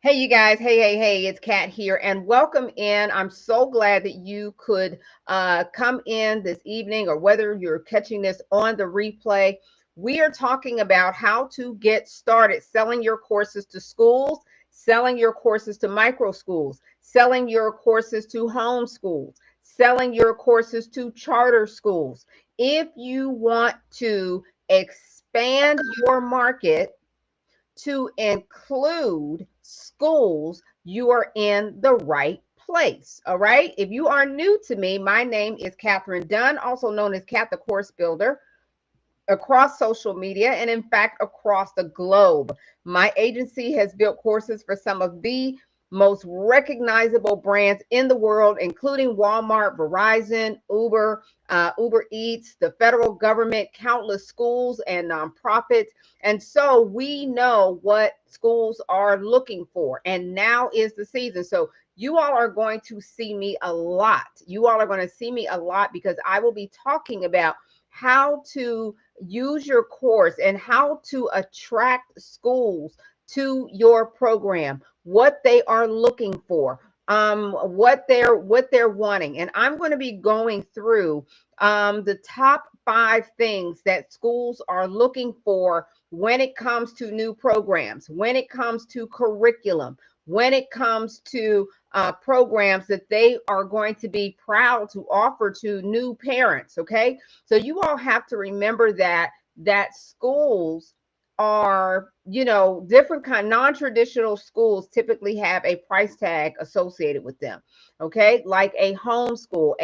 Hey, you guys. Hey, it's Kat here, and welcome in. I'm so glad that you could come in this evening, or whether you're catching this on the replay. We are talking about how to get started selling your courses to schools, selling your courses to micro schools, selling your courses to home schools, selling your courses to charter schools. If you want to expand your market to include schools, you are in the right place. All right. If you are new to me, my name is Catherine Dunn, also known as Cat the Course Builder, across social media and, in fact, across the globe. My agency has built courses for some of the most recognizable brands in the world, including Walmart, Verizon, Uber Eats, the federal government, countless schools and nonprofits. And so we know what schools are looking for. And now is the season. So you all are going to see me a lot. You all are going to see me a lot because I will be talking about how to use your course and how to attract schools to your program, what they are looking for, what they're wanting. And I'm going to be going through the top 5 things that schools are looking for when it comes to new programs, when it comes to curriculum, when it comes to programs that they are going to be proud to offer to new parents. Okay, so you all have to remember that schools are, different kind. Non-traditional schools typically have a price tag associated with them. Okay, like a home school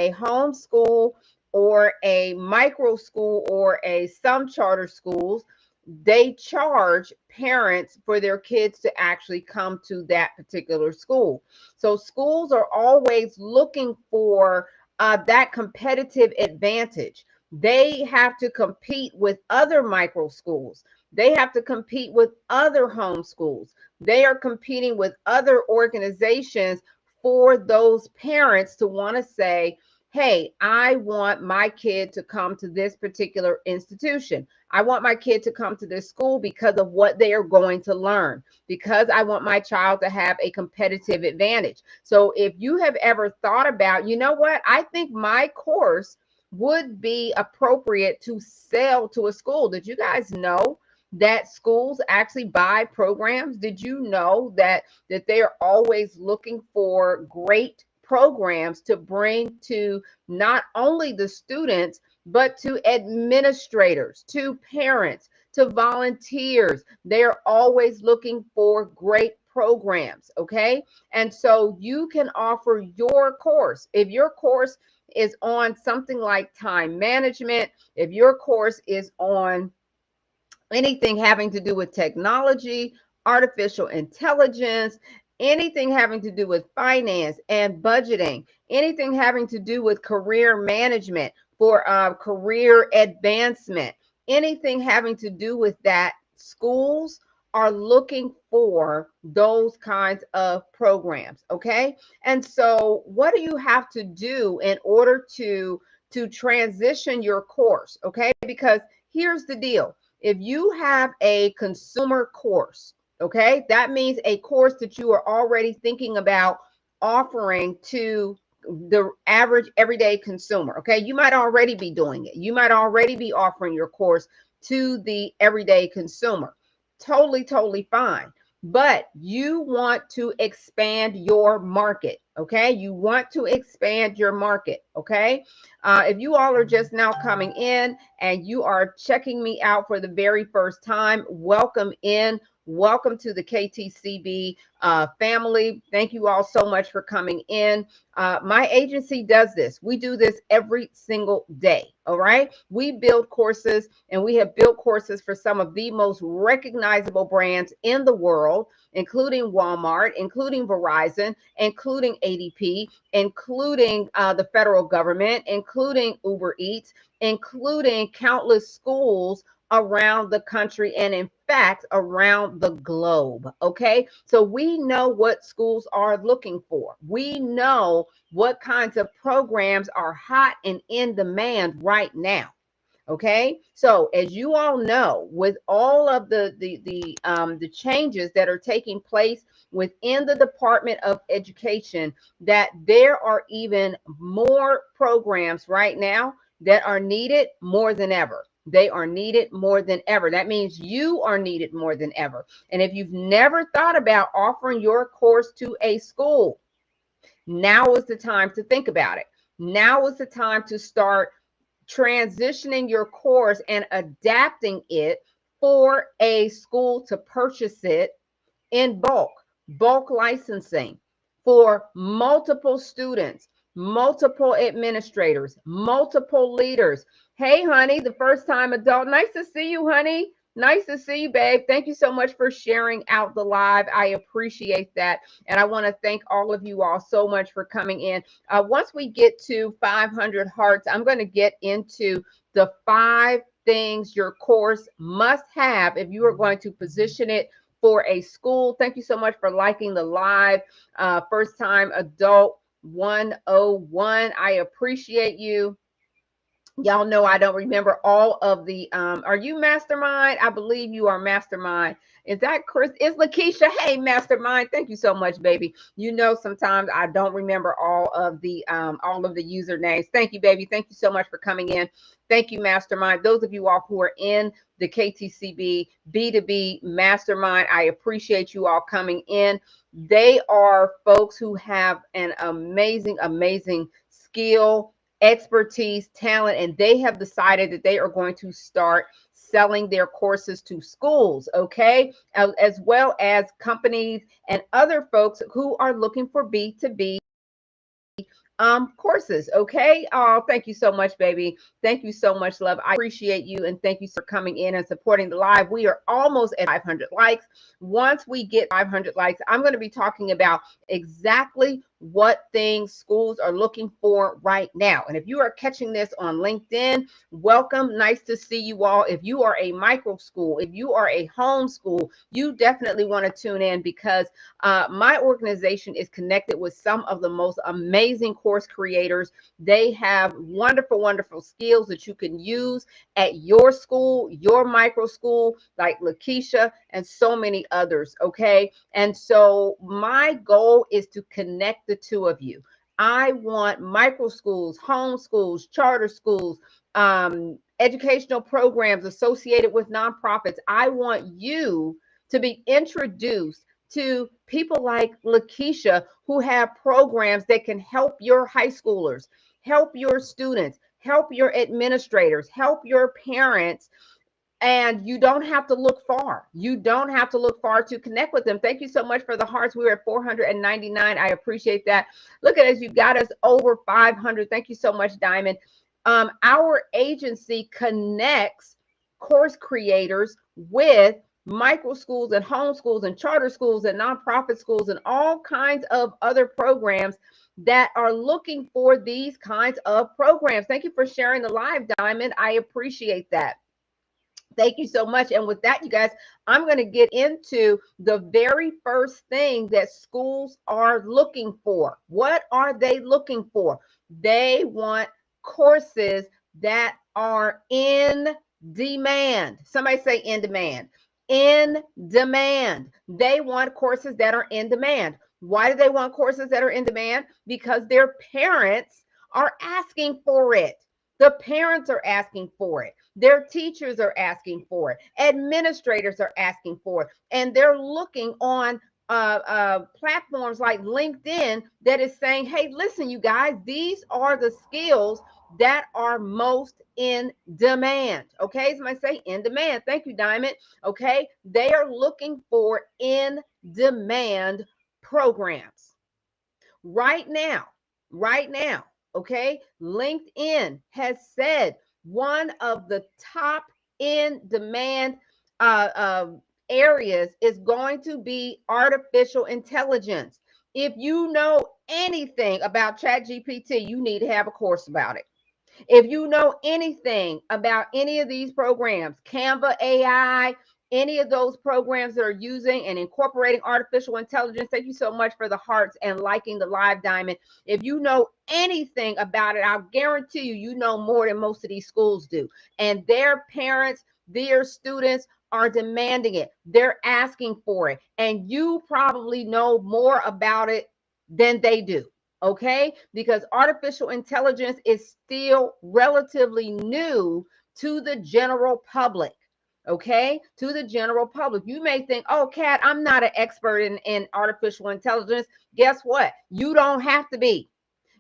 or a micro school or a some charter schools, they charge parents for their kids to actually come to that particular school. So schools are always looking for that competitive advantage. They have to compete with other micro schools. They have to compete with other home schools. They are competing with other organizations for those parents to want to say, hey, I want my kid to come to this particular institution. I want my kid to come to this school because of what they are going to learn, because I want my child to have a competitive advantage. So if you have ever thought about, you know what, I think my course would be appropriate to sell to a school. Did you guys know that schools actually buy programs? Did you know that they are always looking for great programs to bring to not only the students, but to administrators, to parents, to volunteers? They're always looking for great programs. Okay. And so you can offer your course. If your course is on something like time management, if your course is on anything having to do with technology, artificial intelligence, anything having to do with finance and budgeting, anything having to do with career management for career advancement, anything having to do with that, schools are looking for those kinds of programs. Okay. And so what do you have to do in order to transition your course? Okay, because here's the deal. If you have a consumer course, okay, that means a course that you are already thinking about offering to the average everyday consumer. Okay, you might already be doing it. You might already be offering your course to the everyday consumer. Totally fine. But you want to expand your market. Okay, you want to expand your market. Okay, if you all are just now coming in and you are checking me out for the very first time, welcome in. Welcome to the KTCB family. Thank you all so much for coming in. My agency does this. We do this every single day. All right. We build courses, and we have built courses for some of the most recognizable brands in the world, including Walmart, including Verizon, including ADP, including the federal government, including Uber Eats, including countless schools around the country and, in fact, around the globe. Okay, so we know what schools are looking for. We know what kinds of programs are hot and in demand right now. Okay, so as you all know, with all of the changes that are taking place within the Department of Education, that there are even more programs right now that are needed more than ever. They are needed more than ever. That means you are needed more than ever. And if you've never thought about offering your course to a school, now is the time to think about it. Now is the time to start transitioning your course and adapting it for a school to purchase it in bulk licensing for multiple students, multiple administrators, multiple leaders. Hey, honey, the first time adult. Nice to see you, honey. Nice to see you, babe. Thank you so much for sharing out the live. I appreciate that. And I want to thank all of you all so much for coming in. Once we get to 500 hearts, I'm going to get into the 5 things your course must have if you are going to position it for a school. Thank you so much for liking the live. First time adult 101. I appreciate you. Y'all know I don't remember all of the are you mastermind? I believe you are mastermind. Is that Chris? Is Lakeisha? Hey, mastermind. Thank you so much, baby. You know, sometimes I don't remember all of the usernames. Thank you, baby. Thank you so much for coming in. Thank you, mastermind. Those of you all who are in the KTCB B2B mastermind, I appreciate you all coming in. They are folks who have an amazing skill, expertise, talent, and they have decided that they are going to start selling their courses to schools, okay, as well as companies and other folks who are looking for B2B courses. Okay. Oh, thank you so much, baby. Thank you so much, love. I appreciate you, and thank you for coming in and supporting the live. We are almost at 500 likes. Once we get 500 likes, I'm going to be talking about exactly what things schools are looking for right now. And if you are catching this on LinkedIn, welcome. Nice to see you all. If you are a micro school, if you are a home school, you definitely want to tune in, because my organization is connected with some of the most amazing course creators. They have wonderful skills that you can use at your school, your micro school, like Lakeisha and so many others. Okay. And so my goal is to connect the two of you. I want micro schools, home schools, charter schools, educational programs associated with nonprofits. I want you to be introduced to people like Lakeisha, who have programs that can help your high schoolers, help your students, help your administrators, help your parents. And you don't have to look far. You don't have to look far to connect with them. Thank you so much for the hearts. We were at 499. I appreciate that. Look at us. You got us over 500. Thank you so much, Diamond. Our agency connects course creators with micro schools and home schools and charter schools and nonprofit schools and all kinds of other programs that are looking for these kinds of programs. Thank you for sharing the live, Diamond. I appreciate that. Thank you so much. And with that, you guys, I'm going to get into the very first thing that schools are looking for. What are they looking for? They want courses that are in demand. Somebody say in demand. In demand. They want courses that are in demand. Why do they want courses that are in demand? Because their parents are asking for it. The parents are asking for it. Their teachers are asking for it. Administrators are asking for it. And they're looking on platforms like LinkedIn that is saying, hey, listen, you guys, these are the skills that are most in demand. Okay, somebody say in demand. Thank you, Diamond. Okay, they are looking for in demand programs right now. Right now. Okay, LinkedIn has said one of the top in demand areas is going to be artificial intelligence. If you know anything about ChatGPT, you need to have a course about it. If you know anything about any of these programs, Canva AI, any of those programs that are using and incorporating artificial intelligence, thank you so much for the hearts and liking the live, Diamond. If you know anything about it, I'll guarantee you, you know more than most of these schools do. And their parents, their students are demanding it. They're asking for it. And you probably know more about it than they do. Okay? Because artificial intelligence is still relatively new to the general public. Okay, to the general public. You may think, oh, Kat, I'm not an expert in artificial intelligence. Guess what? You don't have to be.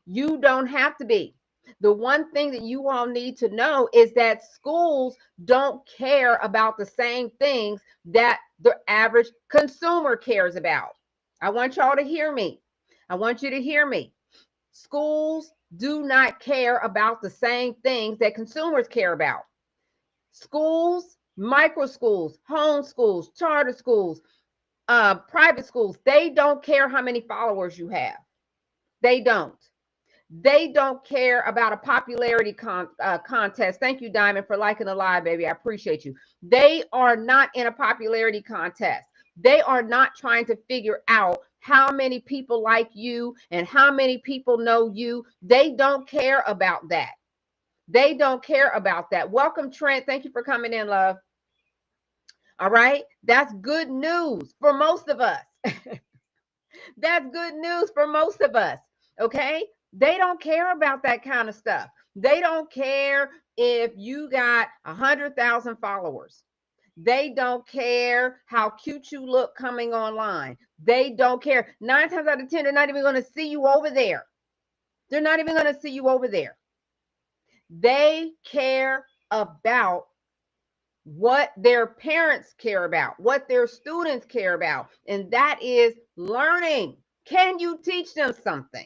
You don't have to be. The one thing that you all need to know is that schools don't care about the same things that the average consumer cares about. I want y'all to hear me. I want you to hear me. Schools do not care about the same things that consumers care about. Schools, micro schools, home schools, charter schools, private schools, they don't care how many followers you have. They don't. They don't care about a popularity contest. Thank you, Diamond, for liking the live, baby. I appreciate you. They are not in a popularity contest. They are not trying to figure out how many people like you and how many people know you. They don't care about that. They don't care about that. Welcome, Trent. Thank you for coming in, love. All right. That's good news for most of us. That's good news for most of us. Okay. They don't care about that kind of stuff. They don't care if you got 100,000 followers. They don't care how cute you look coming online. They don't care. 9 times out of 10, they're not even going to see you over there. They're not even going to see you over there. They care about what their parents care about, what their students care about, and that is learning. Can you teach them something?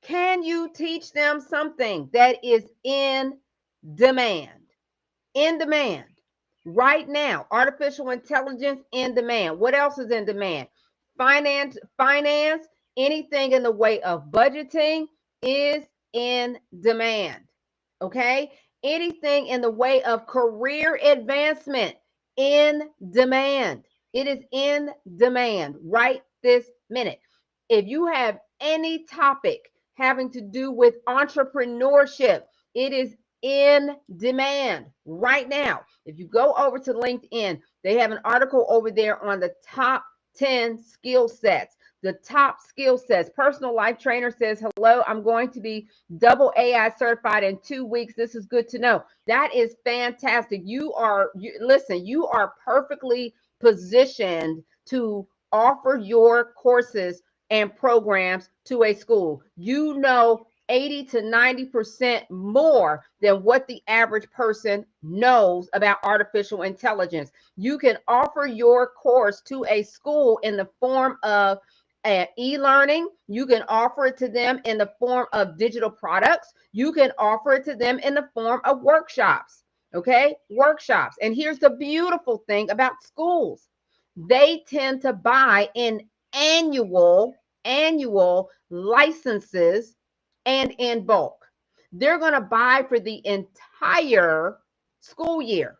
Can you teach them something that is in demand? In demand. Right now, artificial intelligence in demand. What else is in demand? Finance, anything in the way of budgeting is in demand. Okay? Anything in the way of career advancement in demand. It is in demand right this minute. If you have any topic having to do with entrepreneurship, it is in demand right now. If you go over to LinkedIn, they have an article over there on the top 10 skill sets. The top skill sets. Personal life trainer says, hello, I'm going to be double AI certified in 2 weeks. This is good to know. That is fantastic. Listen, you are perfectly positioned to offer your courses and programs to a school. You know 80 to 90% more than what the average person knows about artificial intelligence. You can offer your course to a school in the form of e-learning. You can offer it to them in the form of digital products. You can offer it to them in the form of workshops. Okay, workshops. And here's the beautiful thing about schools. They tend to buy in annual licenses and in bulk. They're going to buy for the entire school year.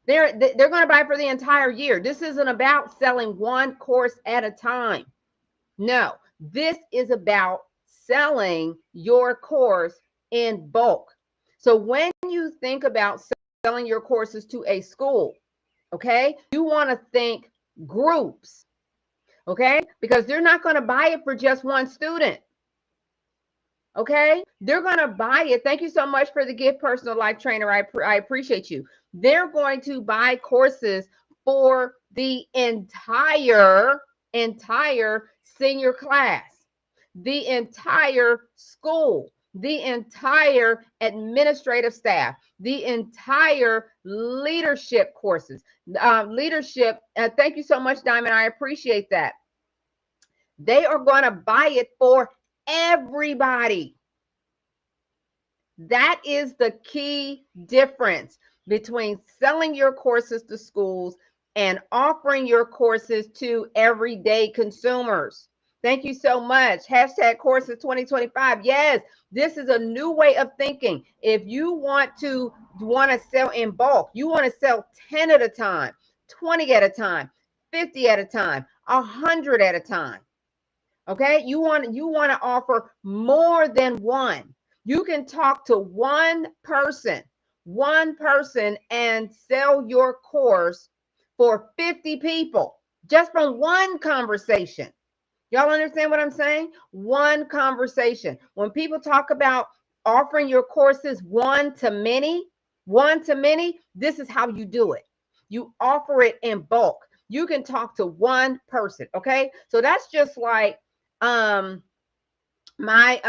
They're going to buy for the entire year. This isn't about selling one course at a time. No, this is about selling your course in bulk. So when you think about selling your courses to a school, okay, you want to think groups, okay, because they're not going to buy it for just one student. Okay, they're going to buy it. Thank you so much for the gift, personal life trainer. I appreciate you. They're going to buy courses for the entire senior class, the entire school, the entire administrative staff, the entire leadership courses. Leadership, thank you so much, Diamond. I appreciate that. They are going to buy it for everybody. That is the key difference between selling your courses to schools and offering your courses to everyday consumers. Thank you so much. Hashtag courses 2025. Yes, this is a new way of thinking. If you want to sell in bulk, you want to sell 10 at a time, 20 at a time, 50 at a time, 100 at a time. Okay? You want to offer more than one. You can talk to one person and sell your course for 50 people just from one conversation. Y'all understand what I'm saying? One conversation. When people talk about offering your courses one to many, this is how you do it. You offer it in bulk. You can talk to one person, okay? So that's just like um my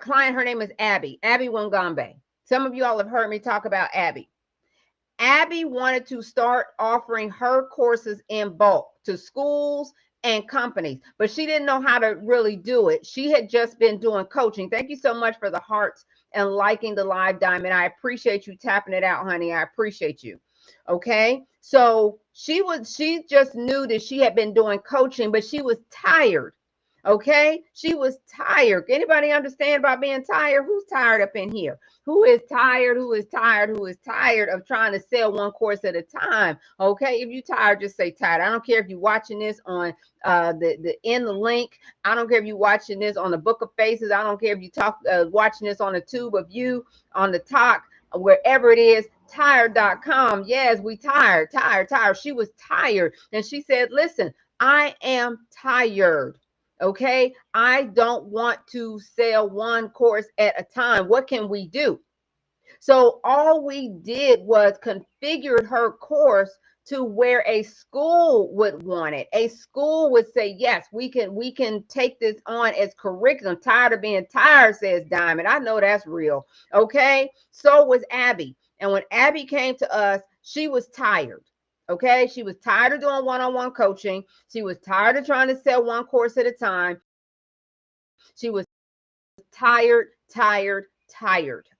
client, her name is Abby Wangambe. Some of you all have heard me talk about Abby. Abby wanted to start offering her courses in bulk to schools and companies, but she didn't know how to really do it. She had just been doing coaching. Thank you so much for the hearts and liking the live diamond. I appreciate you tapping it out, honey. I appreciate you. Okay. So she just knew that she had been doing coaching, but she was tired. Okay. She was tired. Anybody understand about being tired? Who's tired up in here? Who is tired? Who is tired? Who is tired of trying to sell one course at a time? Okay, if you're tired, just say tired. I don't care if you're watching this on the in the link. I don't care if you're watching this on the Book of Faces. I don't care if you talk watching this on the tube of you on the talk, wherever it is. Tired.com. Yes, we tired. She was tired, and she said, "Listen, I am tired." Okay, I don't want to sell one course at a time. What can we do? So all we did was configured her course to where a school would want it. A school would say, yes, we can take this on as curriculum. Tired of being tired, says Diamond. I know that's real. Okay. So was Abby. And when Abby came to us, she was tired. Okay. She was tired of doing one-on-one coaching. She was tired of trying to sell one course at a time. She was tired.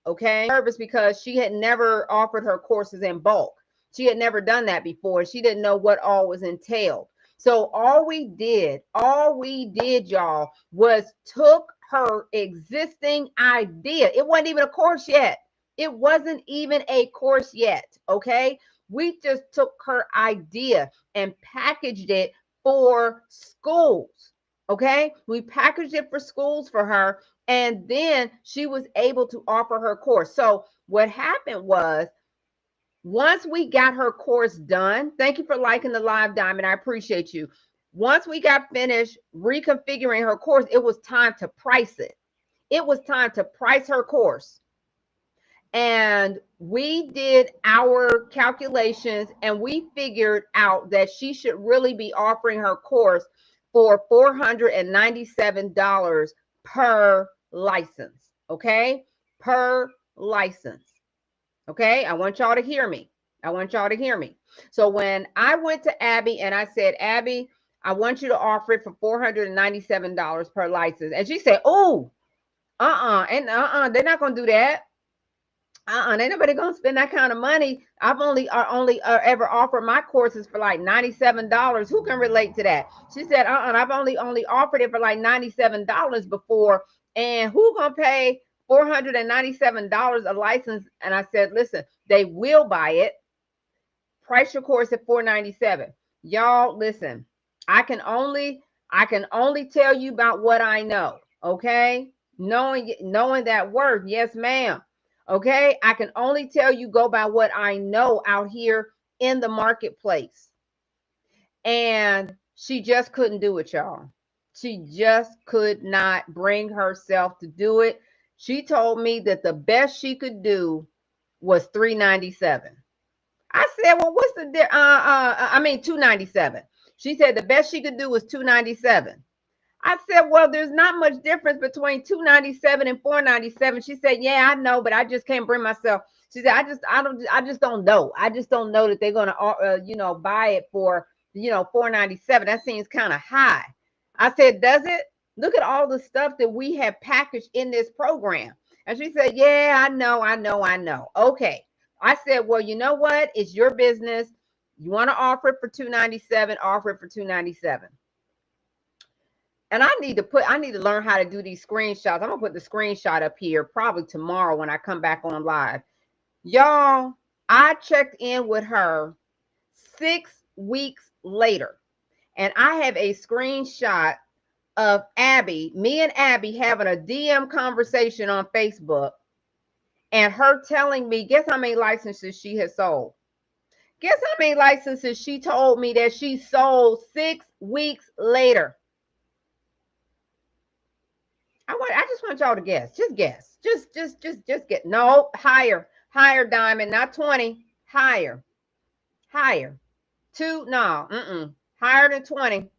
Okay. Nervous because she had never offered her courses in bulk. She had never done that before. She didn't know what all was entailed. So all we did, y'all, was took her existing idea. It wasn't even a course yet. It wasn't even a course yet. Okay. We just took her idea and packaged it for schools. Okay. We packaged it for schools for her, and then she was able to offer her course. So what happened was, once we got her course done, thank you for liking the live diamond. I appreciate you. Once we got finished reconfiguring her course, it was time to price it. It was time to price her course. And we did our calculations and we figured out that she should really be offering her course for $497 per license. Okay. Per license. Okay. I want y'all to hear me. So when I went to Abby and I said, Abby, I want you to offer it for $497 per license. And she said, oh, they're not going to do that. Ain't nobody gonna spend that kind of money. I've only ever offered my courses for like $97. Who can relate to that? She said, I've only offered it for like $97 before, and who gonna pay $497 a license? And I said, listen, they will buy it. Price your course at $497. Y'all, listen. I can only tell you about what I know. Okay, knowing that word, yes, ma'am. Okay, I can only tell you go by what I know out here in the marketplace. And she just couldn't do it, y'all. She just could not bring herself to do it. She told me that the best she could do was $397. I said, well, what's the $297. She said the best she could do was $297. I said, well, there's not much difference between $297 and $497. She said, yeah, I know, but I just can't bring myself. She said, I just don't know. I just don't know that they're gonna, buy it for, $497. That seems kind of high. I said, does it? Look at all the stuff that we have packaged in this program. And she said, yeah, I know. Okay. I said, well, you know what? It's your business. You want to offer it for $297, offer it for $297. And I need to learn how to do these screenshots. I'm gonna put the screenshot up here probably tomorrow when I come back on live. Y'all, I checked in with her 6 weeks later, and I have a screenshot of me and Abby having a DM conversation on Facebook, and her telling me, guess how many licenses she has sold? Guess how many licenses she told me that she sold 6 weeks later? I just want y'all to guess. Just guess. Just get. No, higher. Higher, Diamond. Not 20. Higher. Higher. 2. No. Higher than 20.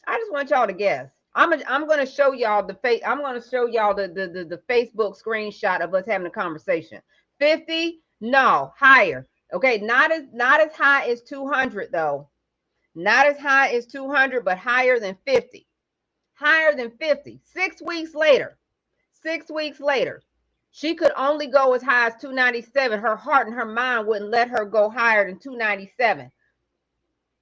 I just want y'all to guess. I'm going to show y'all I'm going to show y'all the Facebook screenshot of us having a conversation. 50? No, higher. Okay, not as high as 200 though. Not as high as 200, but higher than 50. Higher than 50. 6 weeks later. 6 weeks later. She could only go as high as 297. Her heart and her mind wouldn't let her go higher than 297.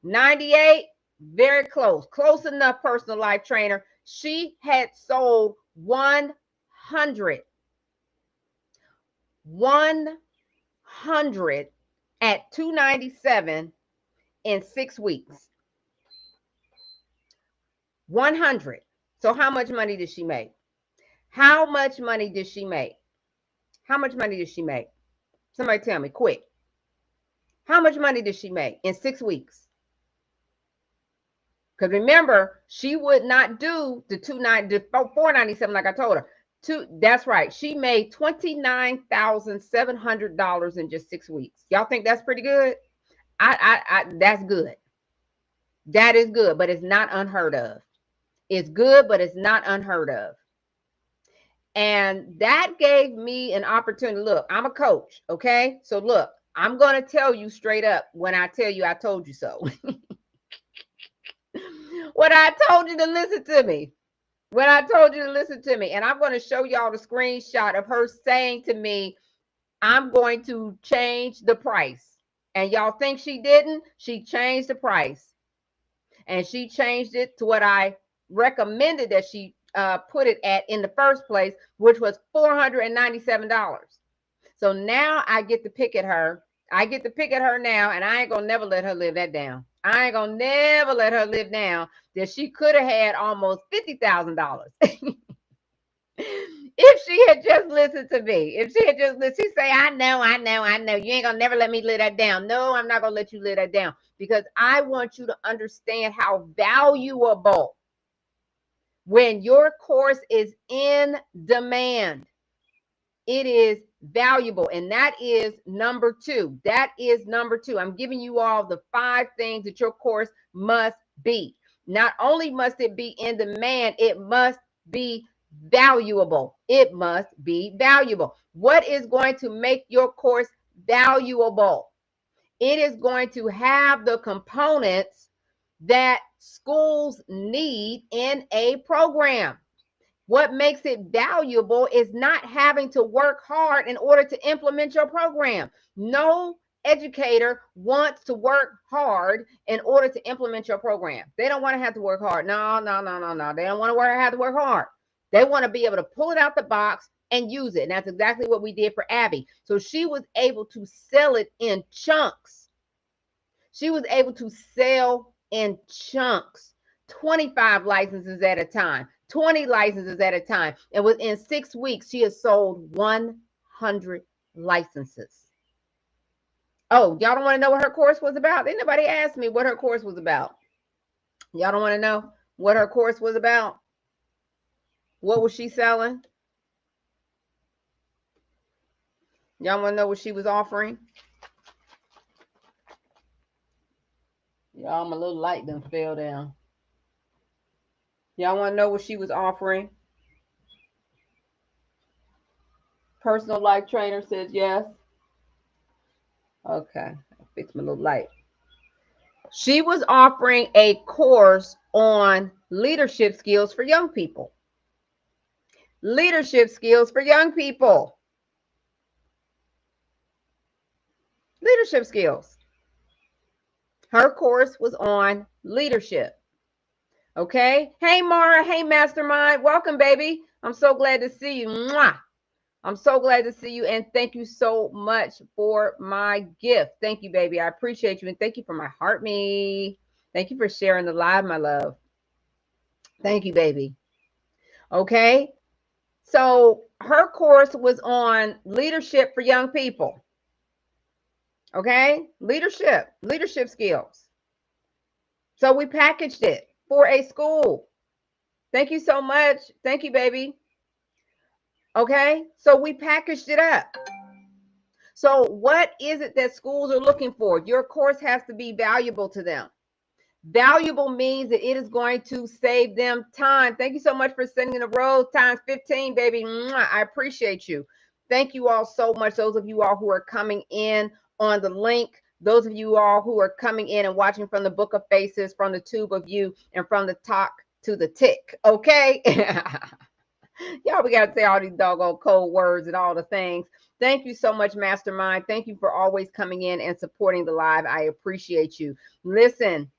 98, very close. Close enough, personal life trainer. She had sold 100. 100 at 297 in 6 weeks. 100. So how much money did she make? How much money did she make? How much money did she make? Somebody tell me quick. How much money did she make in 6 weeks? Because remember, she would not do the 497 like I told her. That's right. She made $29,700 in just 6 weeks. Y'all think that's pretty good? That's good. That is good, but it's not unheard of. It's good, but it's not unheard of. And that gave me an opportunity. Look, I'm a coach, okay? So look, I'm going to tell you straight up when I tell you I told you so. When I told you to listen to me. When I told you to listen to me. And I'm going to show y'all the screenshot of her saying to me, I'm going to change the price. And y'all think she didn't? She changed the price. And she changed it to what I recommended that she put it at in the first place, which was $497. So now I get to pick at her. I get to pick at her now, and I ain't going to never let her live that down. I ain't going to never let her live down that she could have had almost $50,000. If she had just listened to me. If she had just listened, she say, I know. You ain't going to never let me live that down. No, I'm not going to let you live that down because I want you to understand how valuable when your course is in demand. It is valuable. And that is number 2. That is number 2. I'm giving you all the 5 things that your course must be. Not only must it be in demand, it must be valuable. It must be valuable. What is going to make your course valuable? It is going to have the components that schools need in a program. What makes it valuable is not having to work hard in order to implement your program. No educator wants to work hard in order to implement your program. They don't want to have to work hard. No. They don't want to have to work hard. They want to be able to pull it out the box and use it. And that's exactly what we did for Abby. So she was able to sell it in chunks. She was able to sell in chunks, 25 licenses at a time. 20 licenses at a time. And within 6 weeks, she has sold 100 licenses. Oh, y'all don't want to know what her course was about? Anybody asked me what her course was about? Y'all don't want to know what her course was about? What was she selling? Y'all want to know what she was offering? Y'all, my little light done fell down. Y'all want to know what she was offering? Personal life trainer says yes. Okay, I'll fix my little light. She was offering a course on leadership skills for young people. Leadership skills for young people. Leadership skills. Her course was on leadership. Okay. Hey, Mara. Hey, Mastermind. Welcome, baby. I'm so glad to see you. Mwah. I'm so glad to see you. And thank you so much for my gift. Thank you, baby. I appreciate you. And thank you for my heart me. Thank you for sharing the live, my love. Thank you, baby. Okay. So her course was on leadership for young people. Okay. Leadership skills. So we packaged it for a school. Thank you so much. Thank you, baby. Okay. So we packaged it up. So what is it that schools are looking for? Your course has to be valuable to them. Valuable means that it is going to save them time. Thank you so much for sending the road times 15, baby. Mwah, I appreciate you. Thank you all so much. Those of you all who are coming in on the link, those of you all who are coming in and watching from the Book of Faces, from the Tube of You, and from the talk to the tick. Okay. Y'all, we got to say all these doggone code words and all the things. Thank you so much, Mastermind. Thank you for always coming in and supporting the live. I appreciate you. Listen,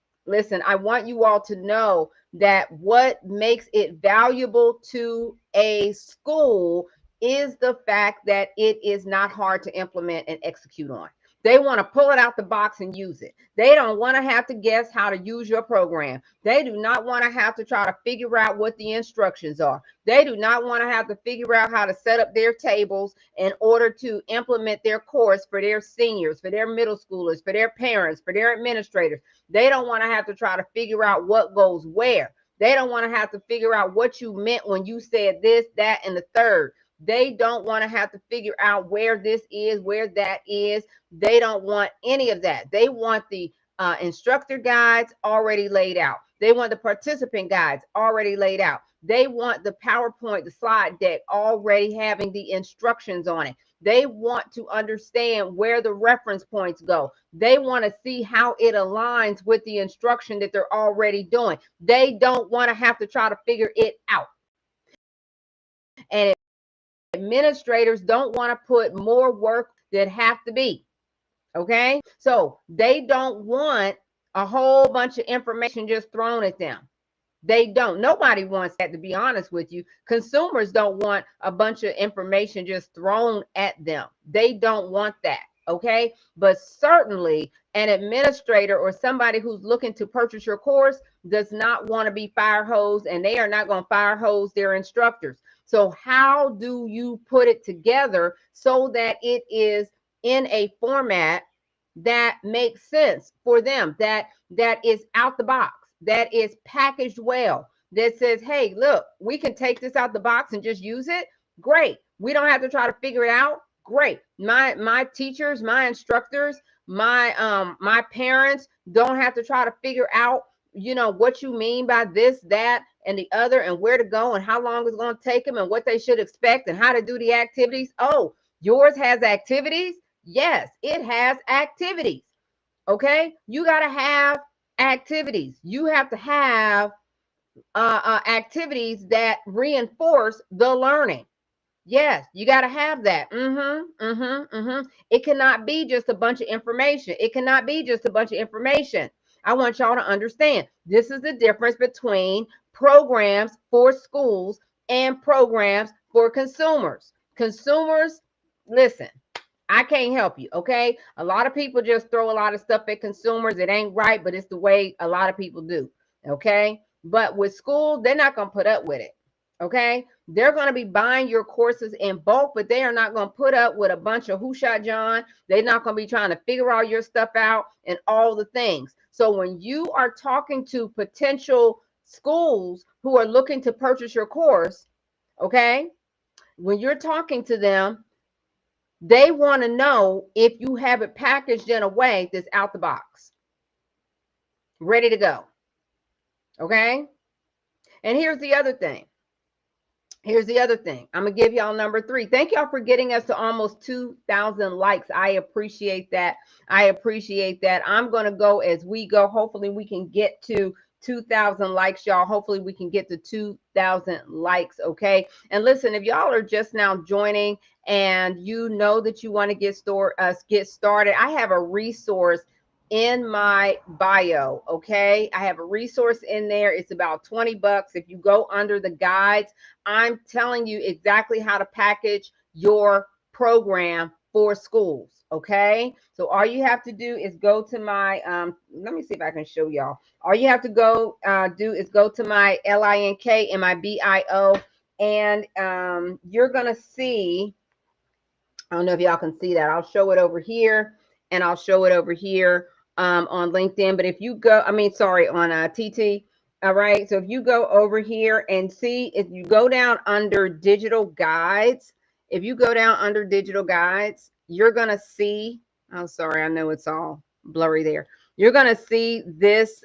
I want you all to know that what makes it valuable to a school is the fact that it is not hard to implement and execute on. They want to pull it out the box and use it. They don't want to have to guess how to use your program. They do not want to have to try to figure out what the instructions are. They do not want to have to figure out how to set up their tables in order to implement their course for their seniors, for their middle schoolers, for their parents, for their administrators. They don't want to have to try to figure out what goes where. They don't want to have to figure out what you meant when you said this, that, and the third. They don't want to have to figure out where this is, where that is. They don't want any of that. They want the instructor guides already laid out. They want the participant guides already laid out. They want the PowerPoint, the slide deck already having the instructions on it. They want to understand where the reference points go. They want to see how it aligns with the instruction that they're already doing. They don't want to have to try to figure it out. And administrators don't want to put more work that have to be. Okay. So they don't want a whole bunch of information just thrown at them. They don't. Nobody wants that, to be honest with you. Consumers don't want a bunch of information just thrown at them. They don't want that. Okay. But certainly an administrator or somebody who's looking to purchase your course does not want to be fire hose, and they are not going to fire hose their instructors. So how do you put it together so that it is in a format that makes sense for them, that is out the box, that is packaged well, that says, hey, look, we can take this out the box and just use it? Great. We don't have to try to figure it out? Great. My teachers, my instructors, my parents don't have to try to figure out, what you mean by this, that, and the other, and where to go, and how long it's going to take them, and what they should expect, and how to do the activities. Oh, yours has activities? Yes, it has activities. Okay. You got to have activities. You have to have activities that reinforce the learning. Yes, you got to have that. It cannot be just a bunch of information. It cannot be just a bunch of information. I want y'all to understand this is the difference between programs for schools and programs for consumers. Consumers, listen, I can't help you. Okay. A lot of people just throw a lot of stuff at consumers. It ain't right, but it's the way a lot of people do. Okay. But with schools, they're not going to put up with it. Okay. They're going to be buying your courses in bulk, but they are not going to put up with a bunch of who shot John. They're not going to be trying to figure all your stuff out and all the things. So when you are talking to potential schools who are looking to purchase your course, okay, when you're talking to them, they want to know if you have it packaged in a way that's out the box, ready to go. Okay. And here's the other thing. I'm going to give y'all number 3. Thank y'all for getting us to almost 2,000 likes. I appreciate that. I'm going to go as we go. Hopefully we can get to 2,000 likes, y'all. Hopefully we can get to 2,000 likes. Okay. And listen, if y'all are just now joining and you know that you want to get started, I have a resource in my bio. Okay, I have a resource in there. It's about 20 bucks. If you go under the guides, I'm telling you exactly how to package your program for schools. Okay, so all you have to do is go to my let me see if I can show y'all. All you have to go do is go to my link and my bio, and you're gonna see, I don't know if y'all can see that. I'll show it over here, and I'll show it over here on LinkedIn. But if you go, I mean, sorry, on TT. All right. So if you go over here and see, if you go down under digital guides, if you go down under digital guides, you're going to see, oh, sorry, I know it's all blurry there. You're going to see this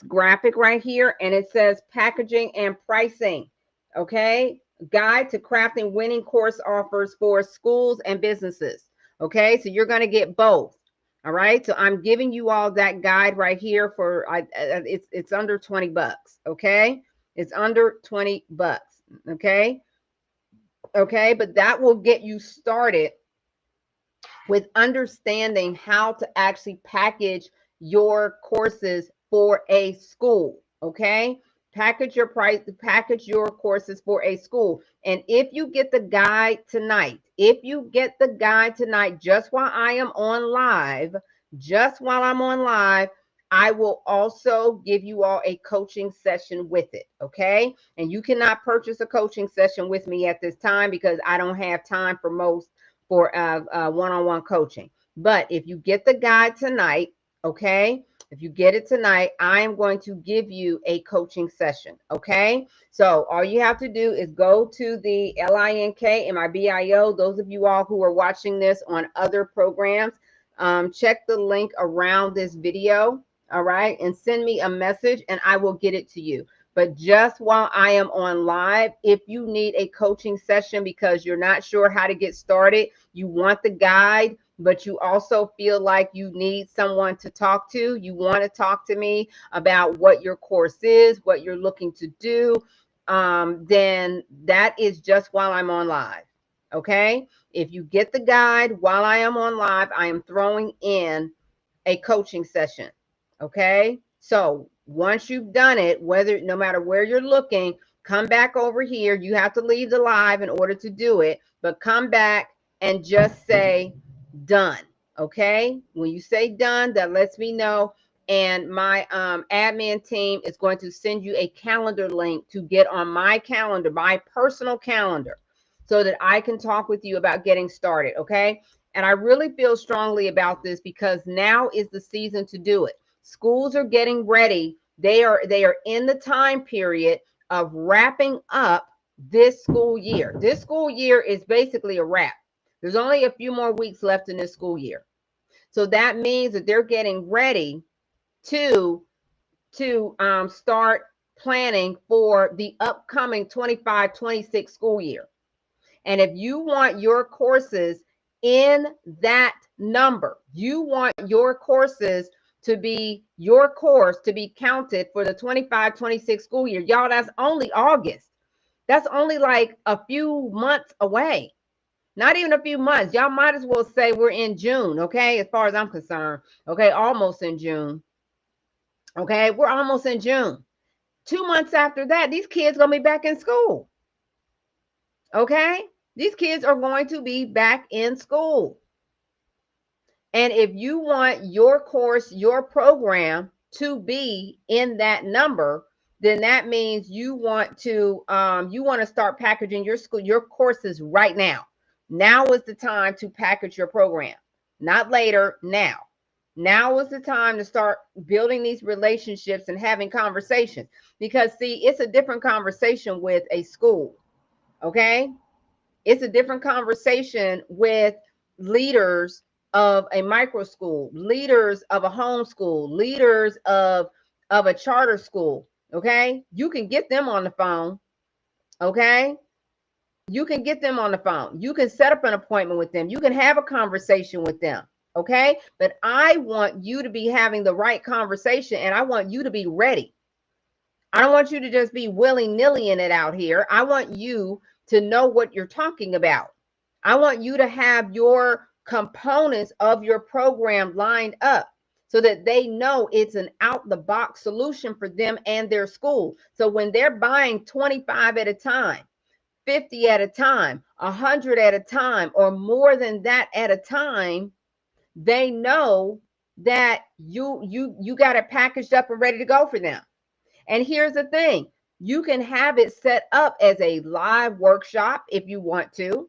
graphic right here, and it says packaging and pricing. Okay, guide to crafting winning course offers for schools and businesses. Okay, so you're going to get both. All right, so I'm giving you all that guide right here for it's under 20 bucks. Okay, it's under 20 bucks. Okay, but that will get you started with understanding how to actually package your courses for a school. Okay, package your courses for a school. And if you get the guide tonight, just while I am on live, I will also give you all a coaching session with it. Okay, and you cannot purchase a coaching session with me at this time because I don't have time for most for one-on-one coaching. But if you get the guide tonight, okay, if you get it tonight, I am going to give you a coaching session. Okay, so all you have to do is go to the link and my bio. Those of you all who are watching this on other programs, check the link around this video. All right, and send me a message and I will get it to you. But just while I am on live, if you need a coaching session because you're not sure how to get started, you want the guide, but you also feel like you need someone to talk to, you want to talk to me about what your course is, what you're looking to do, then that is just while I'm on live. Okay, if you get the guide while I am on live, I am throwing in a coaching session. Okay, so once you've done it, no matter where you're looking, come back over here. You have to leave the live in order to do it, but come back and just say done. Okay, when you say done, that lets me know, and my admin team is going to send you a calendar link to get on my calendar, my personal calendar, so that I can talk with you about getting started. Okay, and I really feel strongly about this because now is the season to do it. Schools are getting ready. They are in the time period of wrapping up this school year. This school year is basically a wrap. There's only a few more weeks left in this school year. So that means that they're getting ready to start planning for the upcoming 25-26 school year. And if you want your courses in that number, you want your courses to be counted for the 25-26 school year. Y'all, that's only August. That's only like a few months away. Not even a few months. Y'all might as well say we're in June, okay? As far as I'm concerned, okay? Almost in June. Okay, we're almost in June. 2 months after that, these kids gonna be back in school. Okay, these kids are going to be back in school. And if you want your course, your program to be in that number, then that means you want to start packaging your courses right now. Now is the time to package your program, not later. Now is the time to start building these relationships and having conversations, because see, it's a different conversation with a school. Okay, it's a different conversation with leaders of a micro school, leaders of a home school, leaders of a charter school. Okay, you can get them on the phone. Okay, you can get them on the phone. You can set up an appointment with them. You can have a conversation with them. Okay, but I want you to be having the right conversation, and I want you to be ready. I don't want you to just be willy-nilly in it out here. I want you to know what you're talking about. I want you to have your components of your program lined up so that they know it's an out-the-box solution for them and their school. So when they're buying 25 at a time, 50 at a time, 100 at a time, or more than that at a time, they know that you got it packaged up and ready to go for them. And here's the thing, you can have it set up as a live workshop if you want to.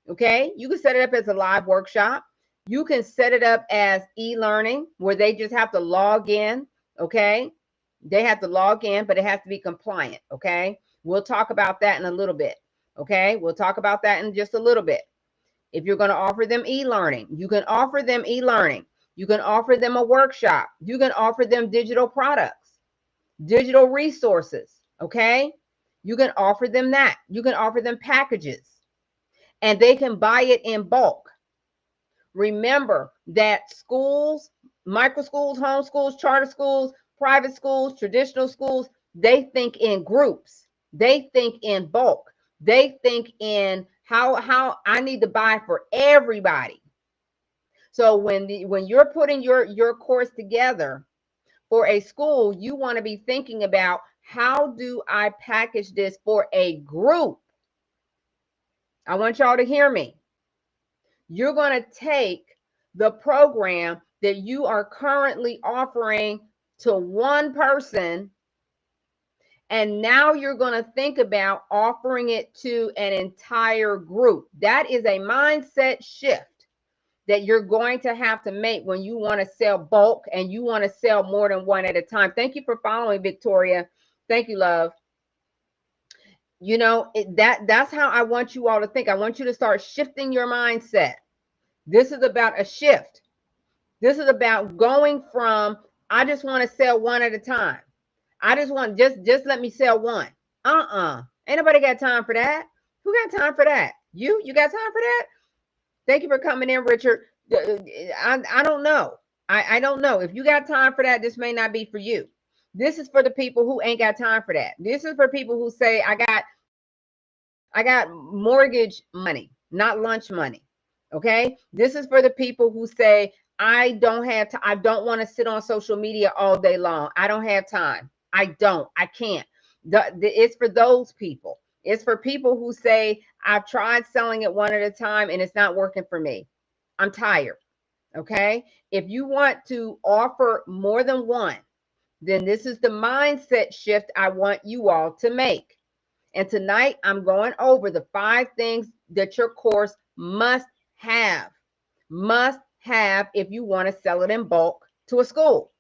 Okay, you can set it up as a live workshop. You can set it up as e-learning where they just have to log in. Okay, they have to log in, but it has to be compliant. Okay, we'll talk about that in a little bit. Okay, we'll talk about that in just a little bit. If you're going to offer them e-learning, you can offer them e-learning. You can offer them a workshop. You can offer them digital products, digital resources. Okay, you can offer them that. You can offer them packages, and they can buy it in bulk. Remember that schools, micro schools, home schools, charter schools, private schools, traditional schools, they think in groups. They think in bulk. They think in how I need to buy for everybody. So when you're putting your course together for a school, you want to be thinking about, how do I package this for a group? I want y'all to hear me. You're going to take the program that you are currently offering to one person, and now you're going to think about offering it to an entire group. That is a mindset shift that you're going to have to make when you want to sell bulk and you want to sell more than one at a time. Thank you for following, Victoria. Thank you, love. You know, that's how I want you all to think. I want you to start shifting your mindset. This is about a shift. This is about going from, I just want to sell one at a time. I just want, just let me sell one. Ain't nobody got time for that. Who got time for that? You got time for that? Thank you for coming in, Richard. I don't know. I don't know. If you got time for that, this may not be for you. This is for the people who ain't got time for that. This is for people who say, I got mortgage money, not lunch money. Okay. This is for the people who say, I don't have to, I don't want to sit on social media all day long. I don't have time. I can't. It's for those people. It's for people who say, I've tried selling it one at a time and it's not working for me. I'm tired. Okay. If you want to offer more than one, then this is the mindset shift I want you all to make. And tonight I'm going over the 5 things that your course must have if you want to sell it in bulk to a school.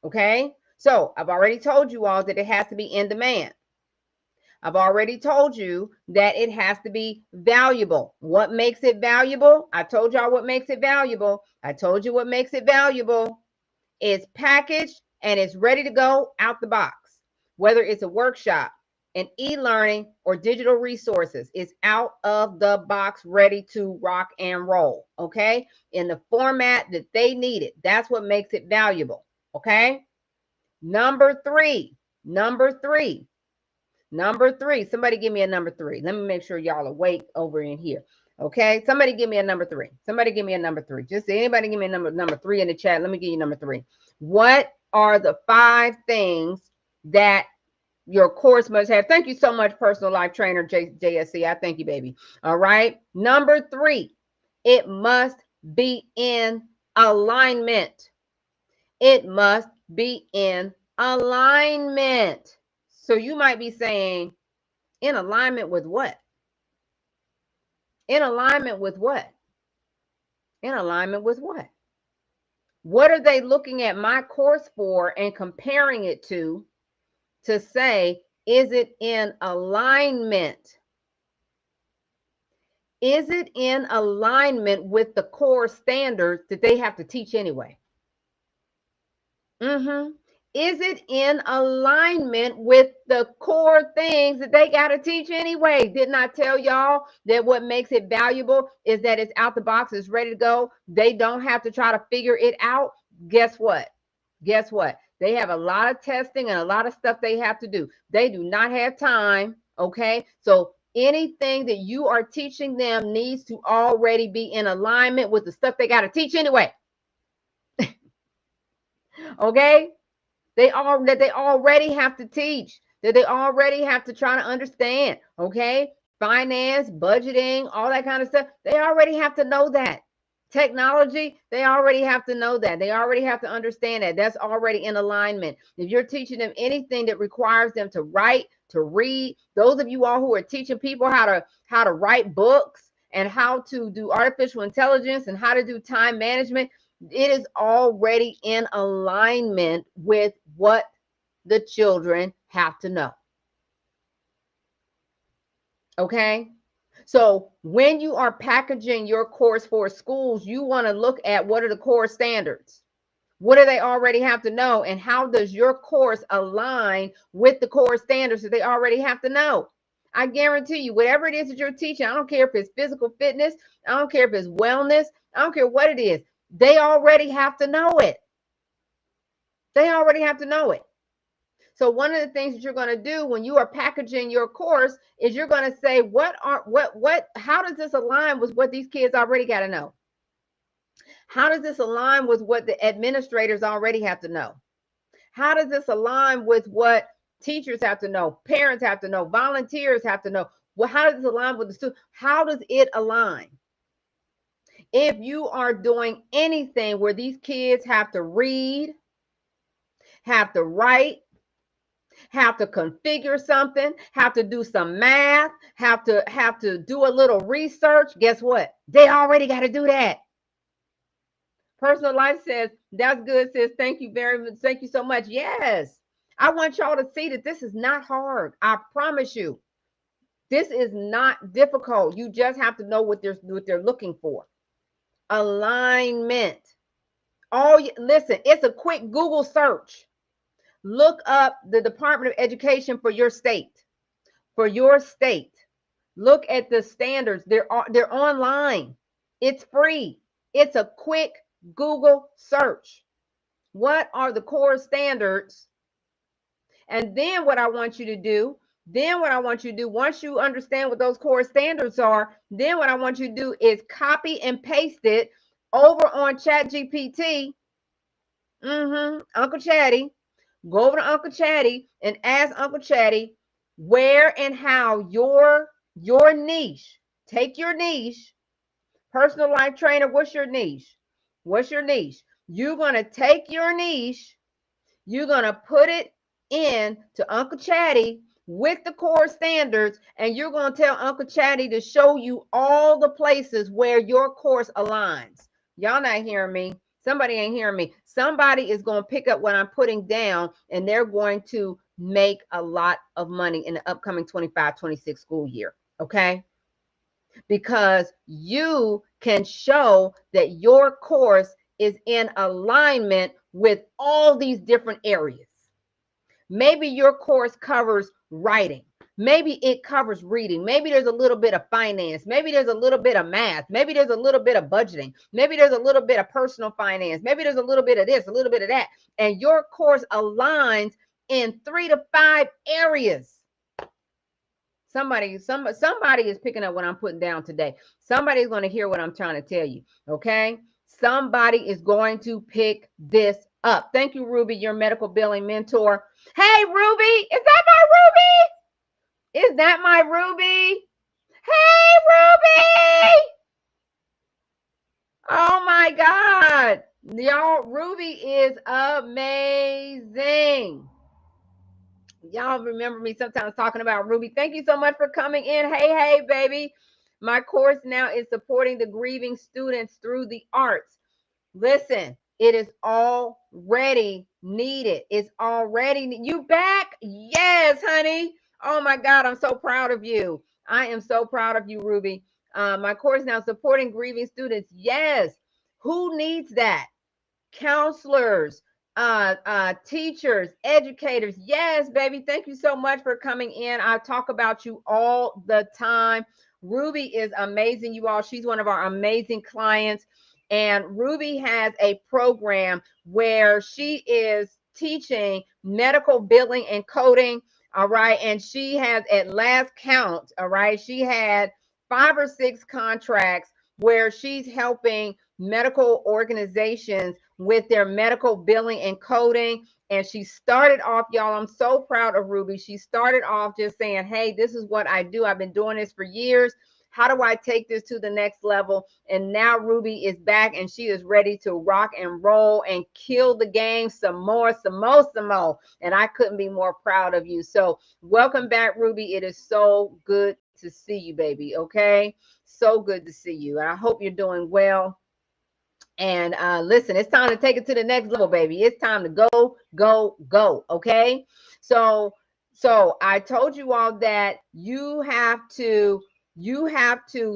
Okay. So I've already told you all that it has to be in demand. I've already told you that it has to be valuable. What makes it valuable? I told y'all what makes it valuable. I told you what makes it valuable. It's packaged and it's ready to go out the box. Whether it's a workshop, an e-learning, or digital resources, it's out of the box, ready to rock and roll. Okay, in the format that they need it. That's what makes it valuable. Okay. Number three. Somebody give me a number 3. Let me make sure y'all awake over in here. Okay, somebody give me a number 3. Somebody give me a number 3. Just anybody give me a number 3 in the chat. Let me give you number 3. What are the 5 things that your course must have? Thank you so much, personal life trainer JSC. I thank you, baby. All right. Number 3, it must be in alignment. It must be in alignment. So you might be saying, in alignment with what? In alignment with what? In alignment with what? What are they looking at my course for and comparing it to say, is it in alignment? Is it in alignment with the core standards that they have to teach anyway? Is it in alignment with the core things that they got to teach anyway? Didn't I tell y'all that what makes it valuable is that it's out the box, it's ready to go. They don't have to try to figure it out. Guess what? Guess what? They have a lot of testing and a lot of stuff they have to do. They do not have time. Okay. So Anything that you are teaching them needs to already be in alignment with the stuff they got to teach anyway. Okay? That they already have to teach, that they already have to try to understand. Okay? Finance, budgeting, all that kind of stuff. They already have to know that. Technology, they already have to know that. They already have to understand that. That's already in alignment. If you're teaching them anything that requires them to write, to read, those of you all who are teaching people how to write books and how to do artificial intelligence and how to do time management, it is already in alignment with what the children have to know. Okay? So when you are packaging your course for schools, you want to look at what are the core standards. What do they already have to know? And how does your course align with the core standards that they already have to know? I guarantee you, whatever it is that you're teaching, I don't care if it's physical fitness, I don't care if it's wellness, I don't care what it is, they already have to know it. They already have to know it. So one of the things that you're going to do when you are packaging your course is you're going to say, how does this align with what these kids already got to know? How does this align with what the administrators already have to know? How does this align with what teachers have to know, parents have to know, volunteers have to know? Well, how does this align with the students? How does it align? If you are doing anything where these kids have to read, have to write, have to configure something, have to do some math, have to do a little research, guess what? They already got to do that. Personal Life says, that's good, sis. Thank you very much. Thank you so much. Yes. I want y'all to see that this is not hard. I promise you. This is not difficult. You just have to know what they're looking for. Alignment. Listen, it's a quick Google search. Look up the Department of Education for your state. For your state. Look at the standards. They're online. It's free. It's a quick Google search. What are the core standards? And then what I want you to do, once you understand what those core standards are, then what I want you to do is copy and paste it over on ChatGPT. Uncle Chatty. Go over to Uncle Chatty and ask Uncle Chatty where and how your niche, take your niche, personal life trainer, what's your niche? What's your niche? You're going to take your niche, you're going to put it in to Uncle Chatty with the core standards, and you're going to tell Uncle Chatty to show you all the places where your course aligns. Y'all not hearing me. Somebody ain't hearing me. Somebody is going to pick up what I'm putting down, and they're going to make a lot of money in the upcoming 25-26 school year. Okay? Because you can show that your course is in alignment with all these different areas. Maybe your course covers writing. Maybe it covers reading. Maybe there's a little bit of finance. Maybe there's a little bit of math. Maybe there's a little bit of budgeting. Maybe there's a little bit of personal finance. Maybe there's a little bit of this, a little bit of that. And your course aligns in 3 to 5 areas. Somebody is picking up what I'm putting down today. Somebody's going to hear what I'm trying to tell you. Okay. Somebody is going to pick this up. Thank you, Ruby, your medical billing mentor. Hey, Ruby, is that my Ruby? Is that my Ruby? Hey, Ruby! Oh my God. Y'all, Ruby is amazing. Y'all remember me sometimes talking about Ruby. Thank you so much for coming in. Hey, baby. My course now is supporting the grieving students through the arts. Listen, it is already needed. It's already you back? Yes, honey. Oh my God, I'm so proud of you. I am so proud of you, Ruby. My course now supporting grieving students. Yes. Who needs that? Counselors, teachers, educators. Yes, baby. Thank you so much for coming in. I talk about you all the time. Ruby is amazing, you all. She's one of our amazing clients. And Ruby has a program where she is teaching medical billing and coding. All right. And she has, at last count, all right, she had 5 or 6 contracts where she's helping medical organizations with their medical billing and coding. And she started off, y'all, I'm so proud of Ruby. She started off just saying, hey, this is what I do. I've been doing this for years. How do I take this to the next level? And now Ruby is back and she is ready to rock and roll and kill the game some more, some more, some more. And I couldn't be more proud of you. So welcome back, Ruby. It is so good to see you, baby. Okay. So good to see you. I hope you're doing well. And listen, it's time to take it to the next level, baby. It's time to go, go, go. Okay. So, so I told you all that you have to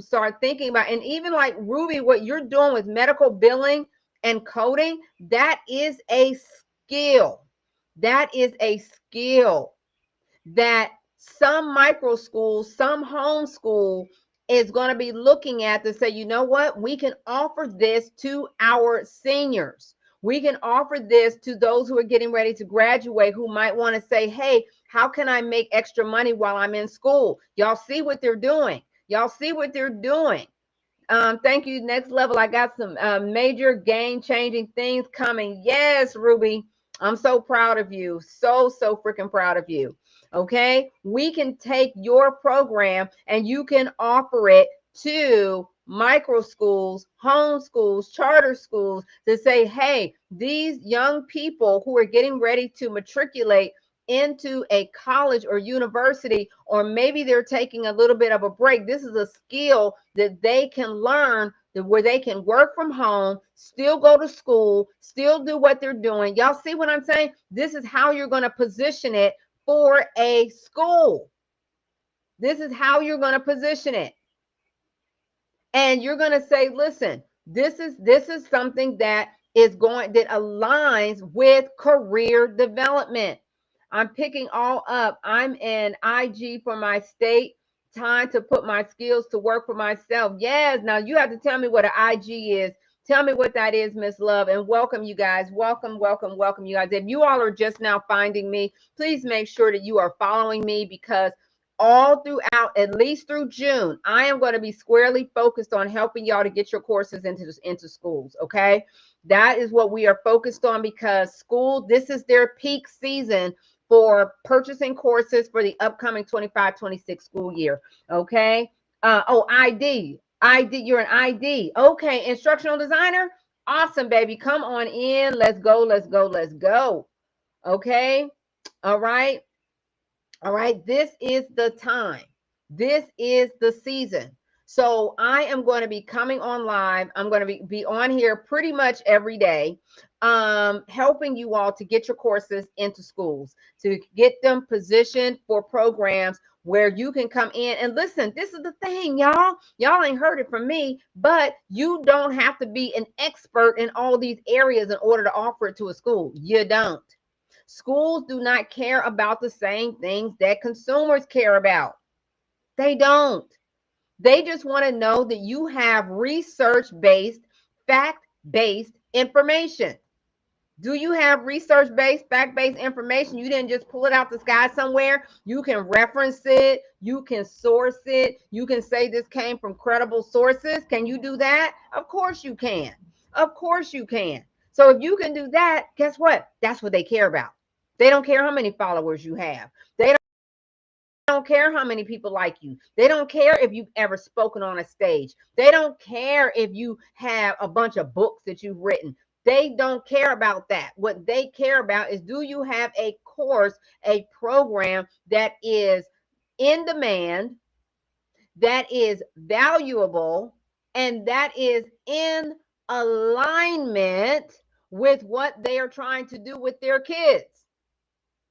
start thinking about, and even like Ruby, what you're doing with medical billing and coding, that is a skill. That is a skill that some micro schools, some homeschool is going to be looking at to say, you know what, we can offer this to our seniors. We can offer this to those who are getting ready to graduate who might want to say, hey, how can I make extra money while I'm in school? Y'all see what they're doing. Y'all see what they're doing. Thank you. Next level. I got some major game changing things coming. Yes, Ruby. I'm so proud of you. So, so freaking proud of you. Okay. We can take your program and you can offer it to micro schools, home schools, charter schools to say, hey, these young people who are getting ready to matriculate into a college or university, or maybe they're taking a little bit of a break. This is a skill that they can learn, where they can work from home, still go to school, still do what they're doing. Y'all see what I'm saying? This is how you're going to position it for a school. This is how you're going to position it. And you're going to say, listen, this is something that aligns with career development. I'm picking all up. I'm in IG for my state. Time to put my skills to work for myself. Yes. Now you have to tell me what an IG is. Tell me what that is, Miss Love. And welcome, you guys. Welcome, welcome, welcome, you guys. If you all are just now finding me, please make sure that you are following me, because all throughout, at least through June, I am going to be squarely focused on helping y'all to get your courses into schools. Okay. That is what we are focused on, because this is their peak season for purchasing courses for the upcoming 25-26 school year. Okay. ID, you're an ID. Okay. Instructional designer. Awesome, baby. Come on in. Let's go. Let's go. Let's go. Okay. All right. All right. This is the time. This is the season. So I am going to be coming on live. I'm going to be on here pretty much every day, helping you all to get your courses into schools, to get them positioned for programs where you can come in and listen. This is the thing, y'all. Y'all ain't heard it from me, but you don't have to be an expert in all these areas in order to offer it to a school. You don't. Schools do not care about the same things that consumers care about. They don't. They just want to know that you have research-based, fact-based information. Do you have research-based, fact-based information? You didn't just pull it out the sky somewhere. You can reference it. You can source it. You can say this came from credible sources. Can you do that? Of course you can. Of course you can. So if you can do that, guess what? That's what they care about. They don't care how many followers you have. They don't care how many people like you. They don't care if you've ever spoken on a stage. They don't care if you have a bunch of books that you've written. They don't care about that. What they care about is, do you have a course, a program that is in demand, that is valuable, and that is in alignment with what they are trying to do with their kids.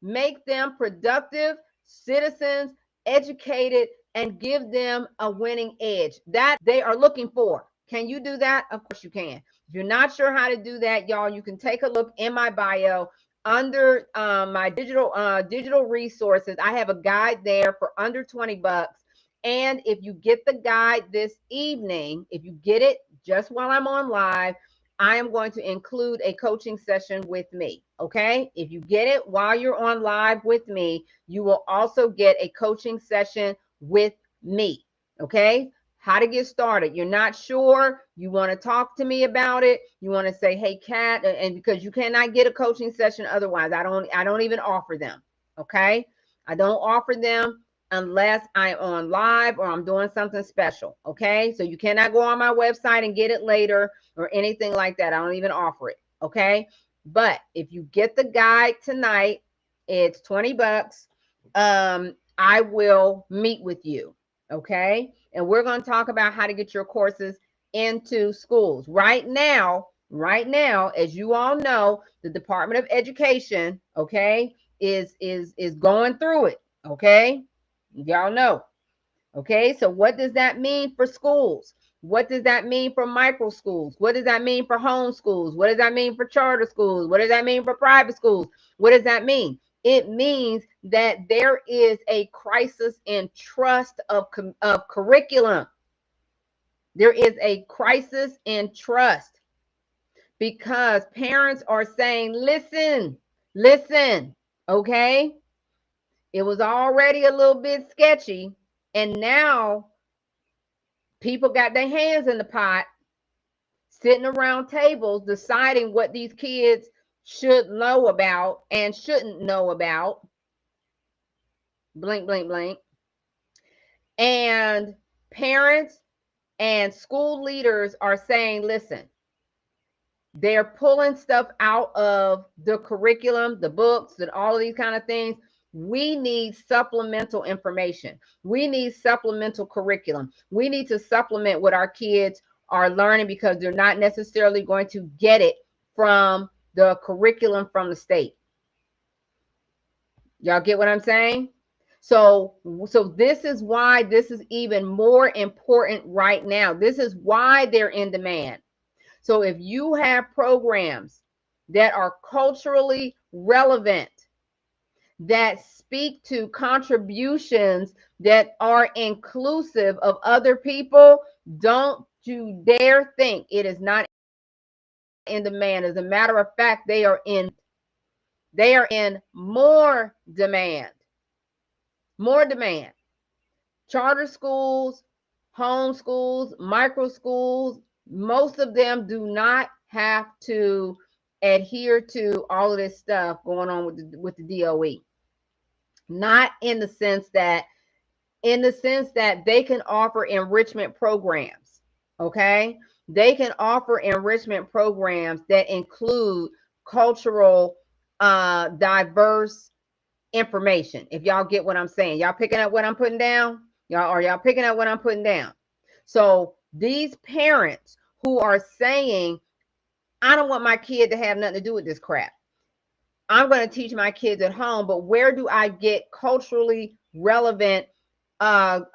Make them productive citizens, educated, and give them a winning edge that they are looking for. Can you do that? Of course you can. If you're not sure how to do that, y'all, you can take a look in my bio under my digital resources. I have a guide there for under 20 bucks. And if you get the guide this evening, if you get it just while I'm on live, I am going to include a coaching session with me. Okay. If you get it while you're on live with me, you will also get a coaching session with me. Okay. How to get started. You're not sure. You want to talk to me about it. You want to say, hey, Kat, and because you cannot get a coaching session otherwise. I don't even offer them. Okay. I don't offer them unless I'm on live or I'm doing something special. Okay. So you cannot go on my website and get it later or anything like that. I don't even offer it. Okay. But if you get the guide tonight, it's $20. I will meet with you. Okay. And we're going to talk about how to get your courses into schools. Right now, as you all know, the Department of Education, okay, is going through it. Okay. Y'all know. Okay. So what does that mean for schools? What does that mean for micro schools? What does that mean for home schools? What does that mean for charter schools? What does that mean for private schools? What does that mean? It means that there is a crisis in trust of curriculum. There is a crisis in trust because parents are saying, listen, okay? It was already a little bit sketchy, and now people got their hands in the pot, sitting around tables deciding what these kids should know about and shouldn't know about. Blink, blink, blink. And parents and school leaders are saying, listen, they're pulling stuff out of the curriculum, the books, and all of these kind of things. We need supplemental information. We need supplemental curriculum. We need to supplement what our kids are learning because they're not necessarily going to get it from the curriculum from the state. Y'all get what I'm saying? So this is why this is even more important right now. This is why they're in demand. So if you have programs that are culturally relevant, that speak to contributions that are inclusive of other people, don't you dare think it is not in demand. As a matter of fact, they are in more demand. More demand. Charter schools, home schools, micro schools, most of them do not have to adhere to all of this stuff going on with the DOE. Not in the sense that they can offer enrichment programs. Okay? They can offer enrichment programs that include cultural diverse information. If y'all get what I'm saying, y'all picking up what I'm putting down? Y'all picking up what I'm putting down? So these parents who are saying, I don't want my kid to have nothing to do with this crap. I'm going to teach my kids at home, but where do I get culturally relevant programs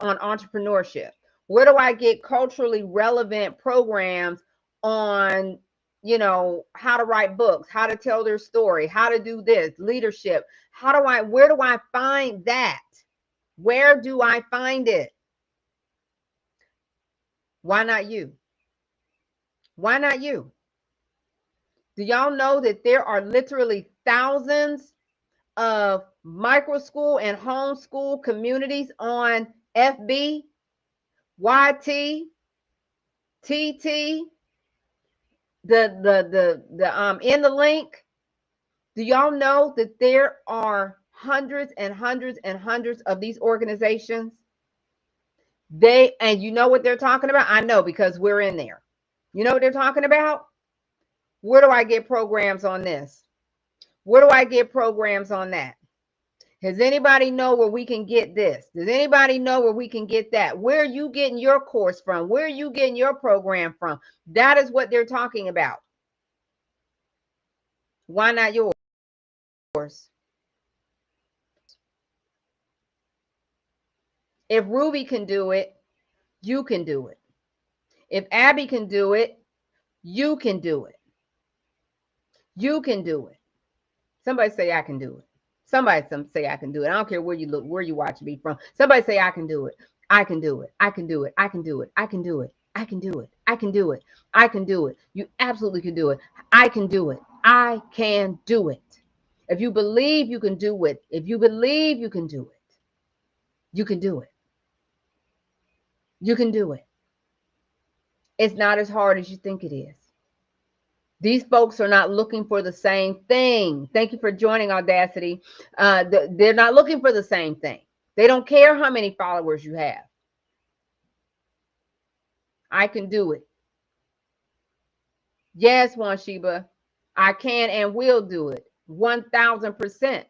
on entrepreneurship? Where do I get culturally relevant programs on, how to write books, how to tell their story, how to do this, leadership? Where do I find that? Where do I find it? Why not you? Why not you? Do y'all know that there are literally thousands of micro school and homeschool communities on FB, YT, TT, in the link? Do y'all know that there are hundreds and hundreds and hundreds of these organizations? And you know what they're talking about? I know because we're in there. You know what they're talking about? Where do I get programs on this? Where do I get programs on that? Does anybody know where we can get this? Does anybody know where we can get that? Where are you getting your course from? Where are you getting your program from? That is what they're talking about. Why not yours? If Ruby can do it, you can do it. If Abby can do it, you can do it. You can do it. Somebody say I can do it. Somebody say I can do it. I don't care where you look, where you watch me from. Somebody say I can do it. I can do it. I can do it. I can do it. I can do it. I can do it. I can do it. I can do it. You absolutely can do it. I can do it. I can do it. If you believe you can do it, if you believe you can do it, you can do it. You can do it. It's not as hard as you think it is. These folks are not looking for the same thing. Thank you for joining Audacity. They're not looking for the same thing. They don't care how many followers you have. I can do it. Yes, Juan Sheba, I can and will do it. 1000%.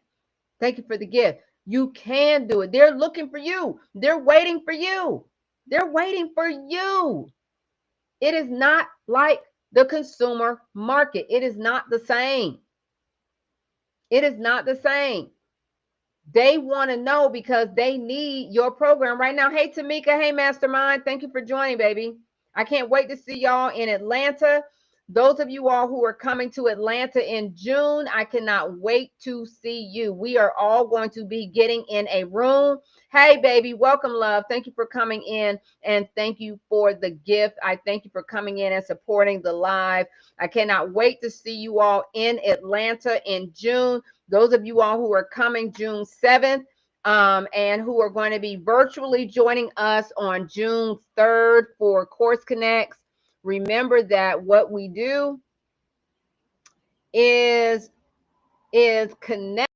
Thank you for the gift. You can do it. They're looking for you. They're waiting for you. They're waiting for you. It is not like the consumer market. It is not the same. It is not the same. They want to know because they need your program right now. Hey, Tamika. Hey, Mastermind. Thank you for joining, baby. I can't wait to see y'all in Atlanta. Those of you all who are coming to Atlanta in June, I cannot wait to see you. We are all going to be getting in a room. Hey, baby. Welcome, love. Thank you for coming in, and thank you for the gift. I thank you for coming in and supporting the live. I cannot wait to see you all in Atlanta in June. Those of you all who are coming June 7th and who are going to be virtually joining us on June 3rd for Course Connects, remember that what we do is connect.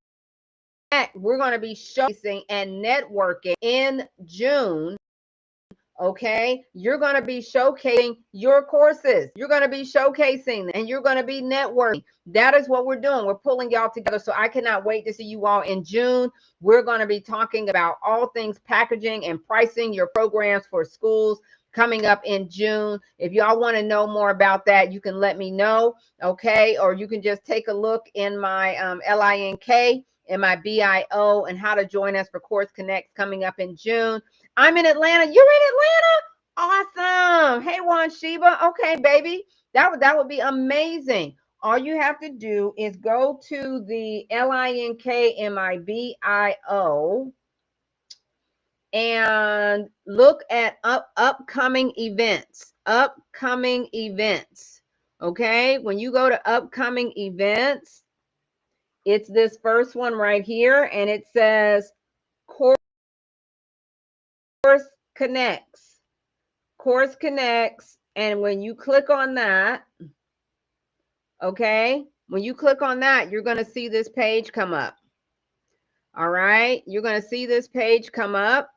We're going to be showcasing and networking in June. Okay, you're going to be showcasing your courses. You're going to be showcasing and you're going to be networking. That is what we're doing. We're pulling y'all together. So I cannot wait to see you all in June. We're going to be talking about all things packaging and pricing your programs for schools coming up in June. If y'all want to know more about that, you can let me know. Okay, or you can just take a look in my LINK and my BIO and how to join us for Course Connect coming up in June. I'm in Atlanta. You're in Atlanta? Awesome. Hey, Juan Sheba. Okay, baby. That would be amazing. All you have to do is go to the LINK and my BIO and look at upcoming events. Upcoming events. Okay. When you go to upcoming events, it's this first one right here, and it says Course Connects. Course Connects. And when you click on that, okay, when you click on that, you're going to see this page come up. All right. You're going to see this page come up,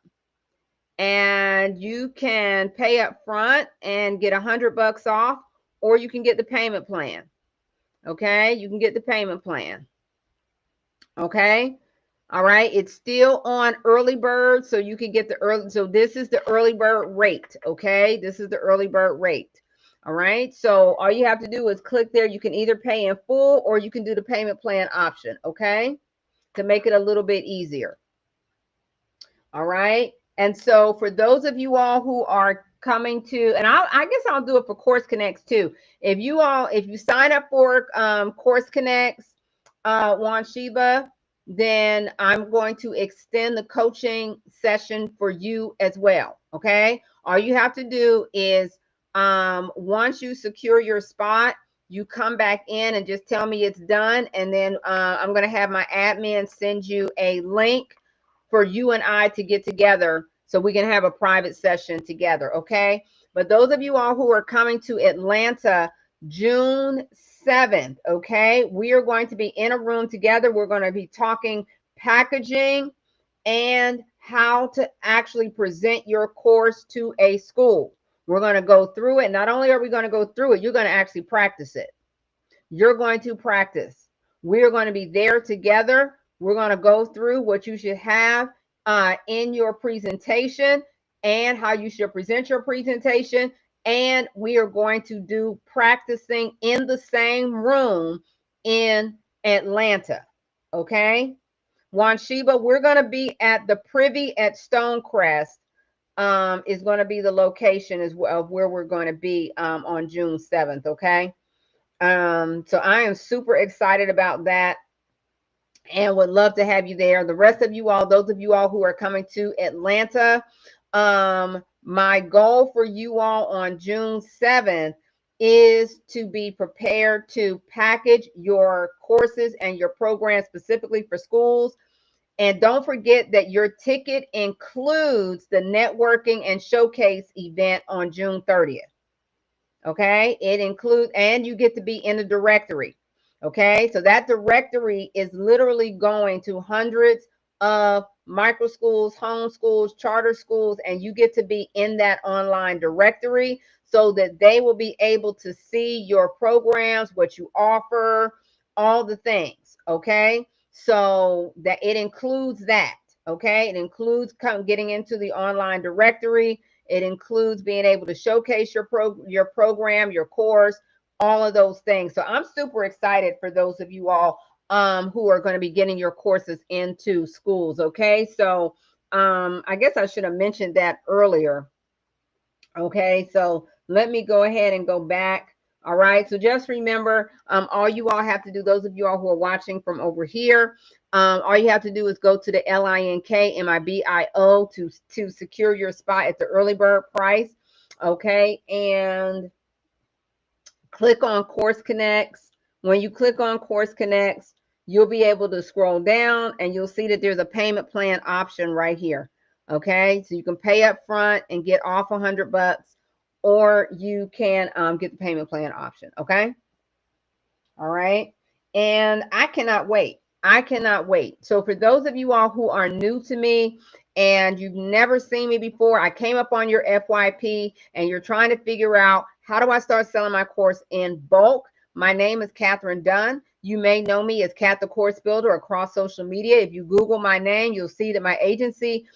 and you can pay up front and get $100 off, or you can get the payment plan. Okay. You can get the payment plan. Okay. All right. It's still on early bird. So you can get the early. So this is the early bird rate. Okay. This is the early bird rate. All right. So all you have to do is click there. You can either pay in full or you can do the payment plan option. Okay. To make it a little bit easier. All right. And so for those of you all who are coming to, and I guess I'll do it for Course Connects too. If you sign up for Course Connects, Juan Sheba, then I'm going to extend the coaching session for you as well. Okay. All you have to do is once you secure your spot, you come back in and just tell me it's done. And then I'm going to have my admin send you a link for you and I to get together so we can have a private session together. Okay. But those of you all who are coming to Atlanta, June 7th, okay, we are going to be in a room together. We're going to be talking packaging and how to actually present your course to a school. We're going to go through it. Not only are we going to go through it, you're going to actually practice it. You're going to practice. We're going to be there together. We're going to go through what you should have in your presentation and how you should present your presentation. And we are going to do practicing in the same room in Atlanta. Okay. Juan Sheba, we're going to be at the Privy at Stonecrest. Is going to be the location as well of where we're going to be on June 7th. Okay. So I am super excited about that and would love to have you there. The rest of you all, those of you all who are coming to Atlanta, My goal for you all on June 7th is to be prepared to package your courses and your programs specifically for schools. And don't forget that your ticket includes the networking and showcase event on June 30th. Okay, it includes, and you get to be in the directory. Okay, so that directory is literally going to hundreds of micro schools, home schools, charter schools, and you get to be in that online directory so that they will be able to see your programs, what you offer, all the things. Okay, so that it includes that. Okay, it includes getting into the online directory. It includes being able to showcase your program, your course, all of those things. So I'm super excited for those of you all who are going to be getting your courses into schools. Okay, so I guess I should have mentioned that earlier. Okay, so let me go ahead and go back. All right, so just remember, all you all have to do, those of you all who are watching from over here, all you have to do is go to the LINKMIBIO to secure your spot at the early bird price. Okay, and click on Course Connects. When you click on Course Connects, you'll be able to scroll down and you'll see that there's a payment plan option right here. Okay, so you can pay up front and get off $100, or you can get the payment plan option. Okay, all right, and I cannot wait. I cannot wait. So for those of you all who are new to me and you've never seen me before, I came up on your FYP and you're trying to figure out, how do I start selling my course in bulk? My name is Catherine Dunn. You may know me as Cat the Course Builder across social media. If you Google my name, you'll see that my agency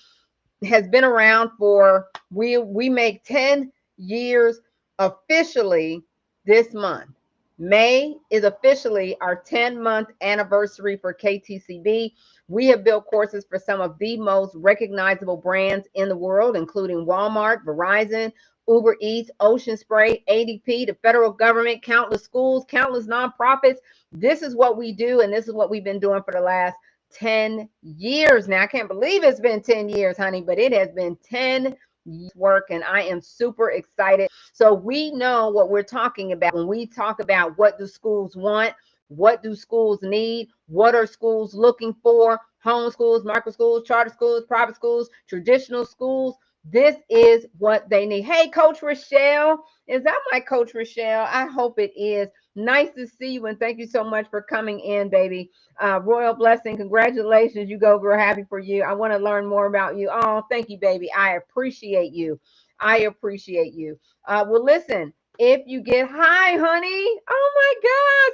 has been around for, we make 10 years officially this month. May is officially our 10-month anniversary for KTCB. We have built courses for some of the most recognizable brands in the world, including Walmart, Verizon, Uber Eats, Ocean Spray, ADP, the federal government, countless schools, countless nonprofits. This is what we do, and this is what we've been doing for the last 10 years now. I can't believe it's been 10 years, honey, but it has been 10 years work, and I am super excited. So we know what we're talking about when we talk about what do schools want, what do schools need, what are schools looking for, home schools, micro schools, charter schools, private schools, traditional schools. This is what they need. Hey, Coach Rochelle. Is that my Coach Rochelle? I hope it is. Nice to see you, and thank you so much for coming in, baby. Royal Blessing, congratulations. You go, girl. Happy for you. I want to learn more about you. Oh, thank you, baby. I appreciate you. I appreciate you. Well, listen, if you get, hi, honey. Oh my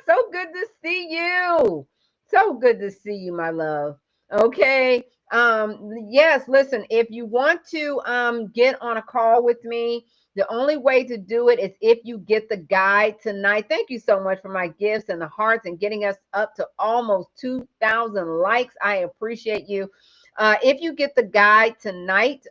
God. So good to see you. So good to see you, my love. Okay. Yes, listen, if you want to get on a call with me, the only way to do it is if you get the guide tonight. Thank you so much for my gifts and the hearts and getting us up to almost 2,000 likes. I appreciate you. If you get the guide tonight,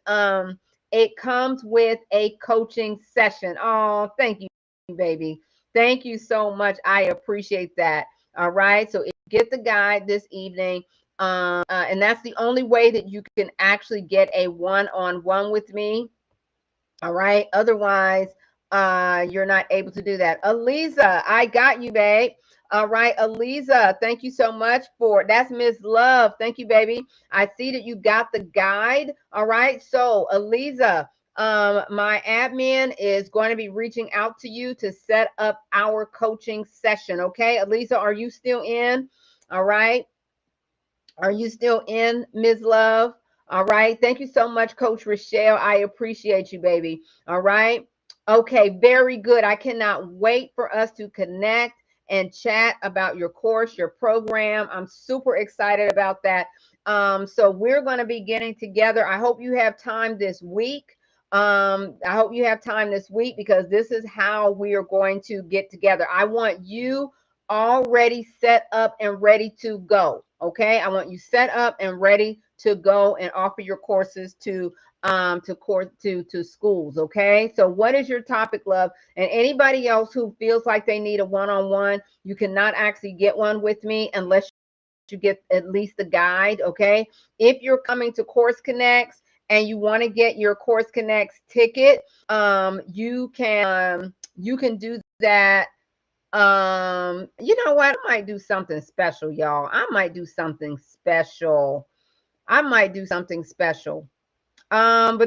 it comes with a coaching session. Oh, thank you, baby. Thank you so much. I appreciate that. All right. So if you get the guide this evening, and that's the only way that you can actually get a one-on-one with me. All right. Otherwise, you're not able to do that. Aliza, I got you, babe. All right, Aliza, thank you so much for that's Miss Love. Thank you, baby. I see that you got the guide. All right. So, Aliza, my admin is going to be reaching out to you to set up our coaching session. Okay, Aliza, are you still in? All right. Are you still in, Ms. Love? All right. Thank you so much, Coach Rochelle. I appreciate you, baby. All right. Okay. Very good. I cannot wait for us to connect and chat about your course, your program. I'm super excited about that. So we're going to be getting together. I hope you have time this week. I hope you have time this week because this is how we are going to get together. I want you already set up and ready to go. Okay, I want you set up and ready to go and offer your courses to schools. Okay, so what is your topic, love? And anybody else who feels like they need a one-on-one, you cannot actually get one with me unless you get at least the guide. Okay, if you're coming to Course Connects and you want to get your Course Connects ticket, you can do that. You know what? I might do something special, y'all. I might do something special. But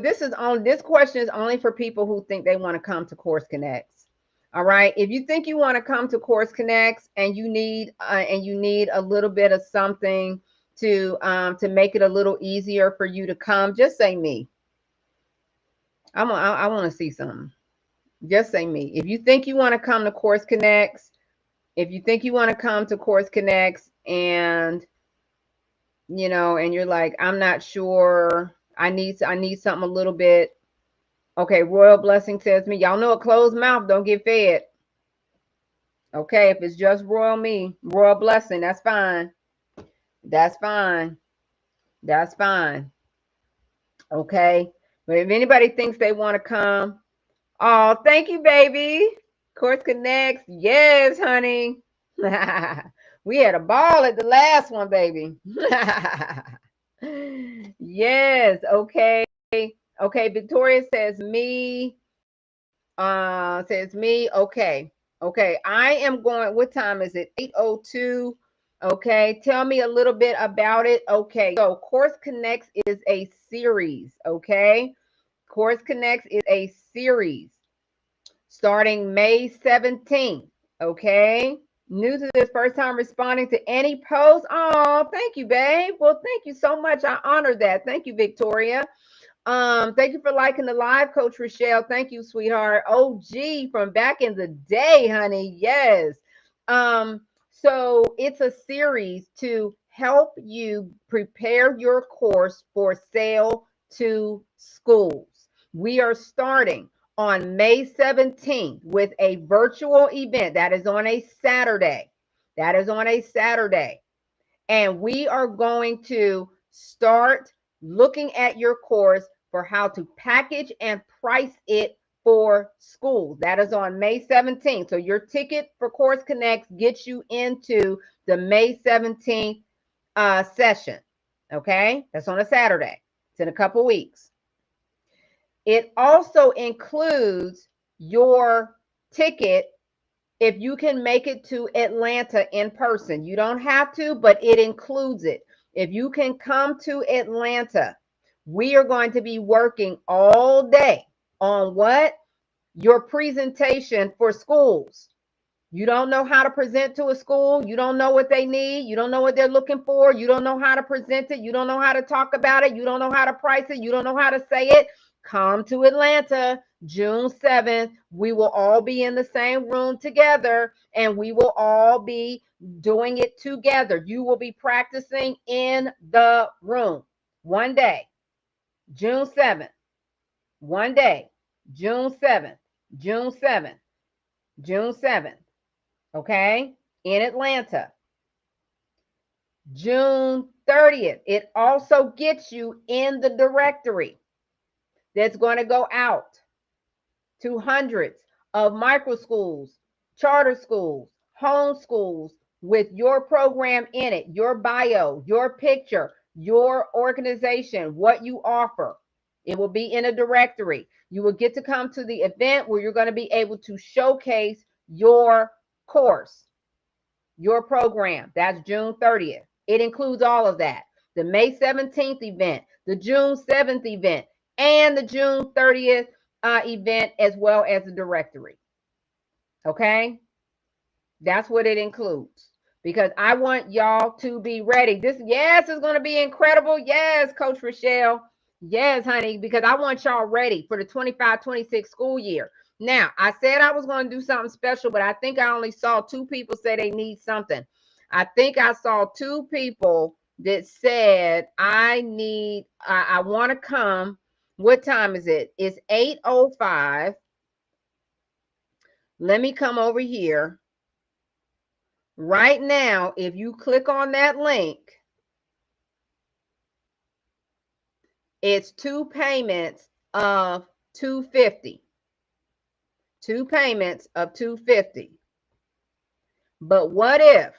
this question is only for people who think they want to come to Course Connects. All right. If you think you want to come to Course Connects and you need a little bit of something to make it a little easier for you to come, just say me. I want to see something. Just say me. If you think you want to come to Course Connects, and and you're like, I'm not sure. I need something a little bit. Okay, Royal Blessing says me. Y'all know a closed mouth don't get fed. Okay, if it's just Royal Blessing, that's fine. That's fine. That's fine. Okay. But if anybody thinks they want to come, oh, thank you, baby. Course Connects. Yes, honey. We had a ball at the last one, baby. Yes. Okay. Okay. Victoria says me. Okay. Okay. I am going. What time is it? 8:02. Okay. Tell me a little bit about it. Okay. So Course Connects is a series. Okay. Course Connects is a series starting May 17th. Okay. New to this, first time responding to any post. Oh, thank you, babe. Well, thank you so much. I honor that. Thank you, Victoria. Thank you for liking the live, Coach Rochelle. Thank you, sweetheart. OG from back in the day, honey. Yes. So it's a series to help you prepare your course for sale to schools. We are starting on May 17th with a virtual event that is on a Saturday. And we are going to start looking at your course for how to package and price it for schools. That is on May 17th. So your ticket for Course Connects gets you into the May 17th session. Okay, that's on a Saturday. It's in a couple weeks. It also includes your ticket if you can make it to Atlanta in person. You don't have to, but it includes it. If you can come to Atlanta, we are going to be working all day on what? Your presentation for schools. You don't know how to present to a school. You don't know what they need. You don't know what they're looking for. You don't know how to present it. You don't know how to talk about it. You don't know how to price it. You don't know how to say it. Come to Atlanta, June 7th. We will all be in the same room together, and we will all be doing it together. You will be practicing in the room. One day, June 7th. One day, June 7th. June 7th. June 7th. Okay, in Atlanta. June 30th. It also gets you in the directory that's going to go out to hundreds of micro schools, charter schools, home schools with your program in it, your bio, your picture, your organization, what you offer. It will be in a directory. You will get to come to the event where you're going to be able to showcase your course, your program. That's June 30th. It includes all of that. The May 17th event, the June 7th event, and the June 30th event, as well as the directory. Okay? That's what it includes. Because I want y'all to be ready. This, yes, is going to be incredible. Yes, Coach Rochelle. Yes, honey, because I want y'all ready for the 25-26 school year. Now, I said I was going to do something special, but I think I only saw 2 people say they need something. I think I saw 2 people that said, I want to come. What time is it? It's 8:05. Let me come over here. Right now, if you click on that link, it's 2 payments of $250. 2 payments of $250. But what if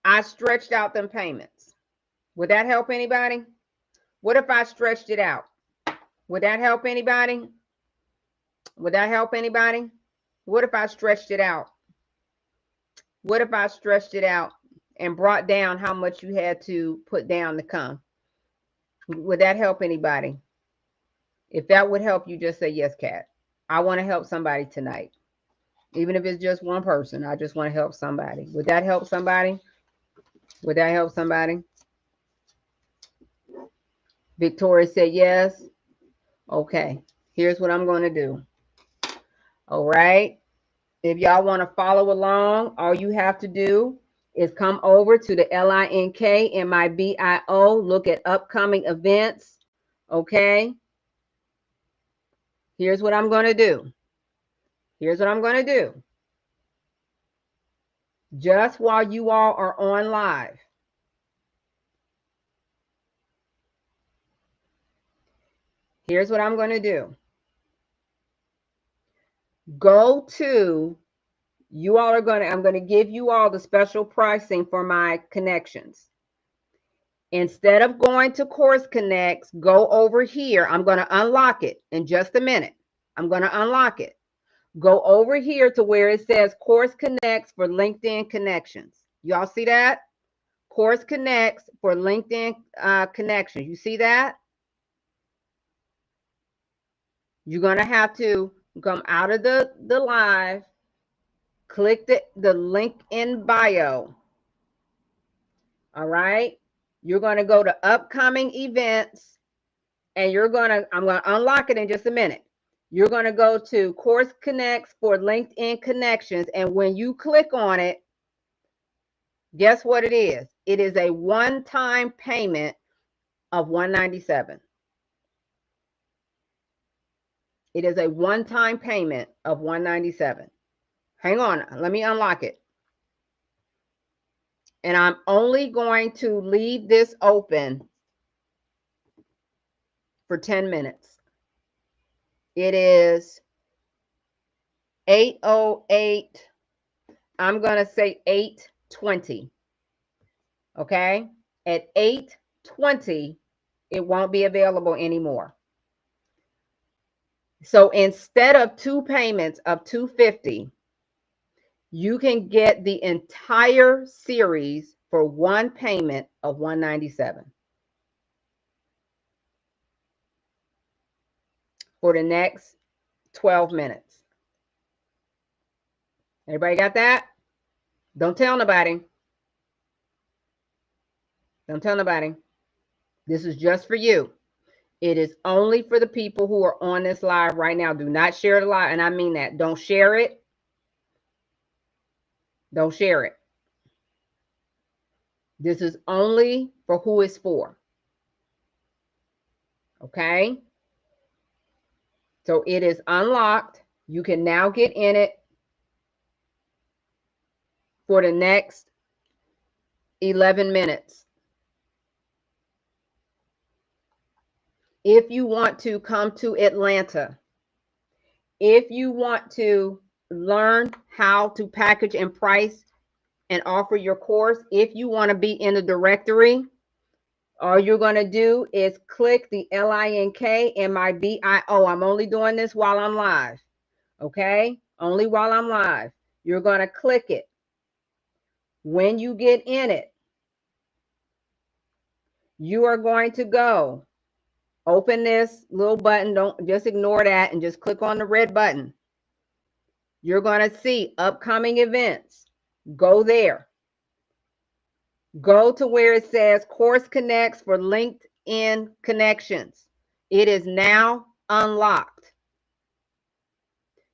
I stretched out them payments? Would that help anybody? What if I stretched it out? Would that help anybody? Would that help anybody? What if I stretched it out? What if I stretched it out and brought down how much you had to put down to come? Would that help anybody? If that would help you, just say yes, Kat. I want to help somebody tonight. Even if it's just one person, I just want to help somebody. Would that help somebody? Would that help somebody? Victoria said yes. Okay, here's what I'm going to do. All right. If y'all want to follow along, all you have to do is come over to the LINK-MIBIO, look at upcoming events. Okay. Here's what I'm going to do. Here's what I'm going to do. Just while you all are on live, here's what I'm going to do. Go to, you all are going to, I'm going to give you all the special pricing for my connections. Instead of going to Course Connects, go over here. I'm going to unlock it in just a minute. I'm going to unlock it. Go over here to where it says Course Connects for LinkedIn Connections. Y'all see that? Course Connects for LinkedIn Connections. You see that? You're going to have to come out of the live, click the link in bio. All right. You're going to go to upcoming events and you're going to, I'm going to unlock it in just a minute. You're going to go to Course Connects for LinkedIn Connections. And when you click on it, guess what it is? It is a one-time payment of $197. It is a one-time payment of $197. Hang on, let me unlock it. And I'm only going to leave this open for 10 minutes. It is 8:08. I'm going to say 8:20. Okay? At 8:20, it won't be available anymore. So instead of two payments of $250, you can get the entire series for one payment of $197 for the next 12 minutes. Everybody got that? Don't tell nobody. Don't tell nobody. This is just for you. It is only for the people who are on this live right now. Do not share the live. And I mean that. Don't share it. Don't share it. This is only for who it's for. Okay? So it is unlocked. You can now get in it for the next 11 minutes. If you want to come to Atlanta, if you want to learn how to package and price and offer your course, if you want to be in the directory, all you're going to do is click the LINK-MIBIO. I'm only doing this while I'm live. Okay? Only while I'm live. You're going to click it. When you get in it, you are going to go open this little button. Don't just ignore that and just click on the red button. You're going to see upcoming events. Go there. Go to where it says Course Connects for LinkedIn Connections. It is now unlocked.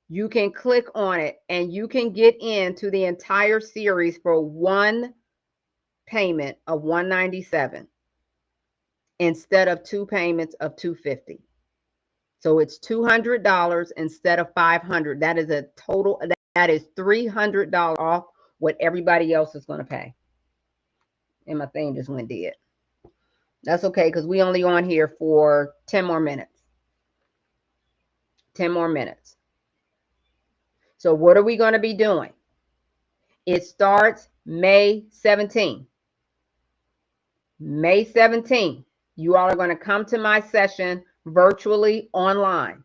You can click on it and you can get into the entire series for one payment of $197 instead of two payments of $250. So it's $200 instead of $500. That is a total, that is $300 off what everybody else is going to pay. And my thing just went dead. That's okay, because we only on here for 10 more minutes. 10 more minutes. So what are we going to be doing? It starts May 17th. May 17th, you all are going to come to my session virtually online.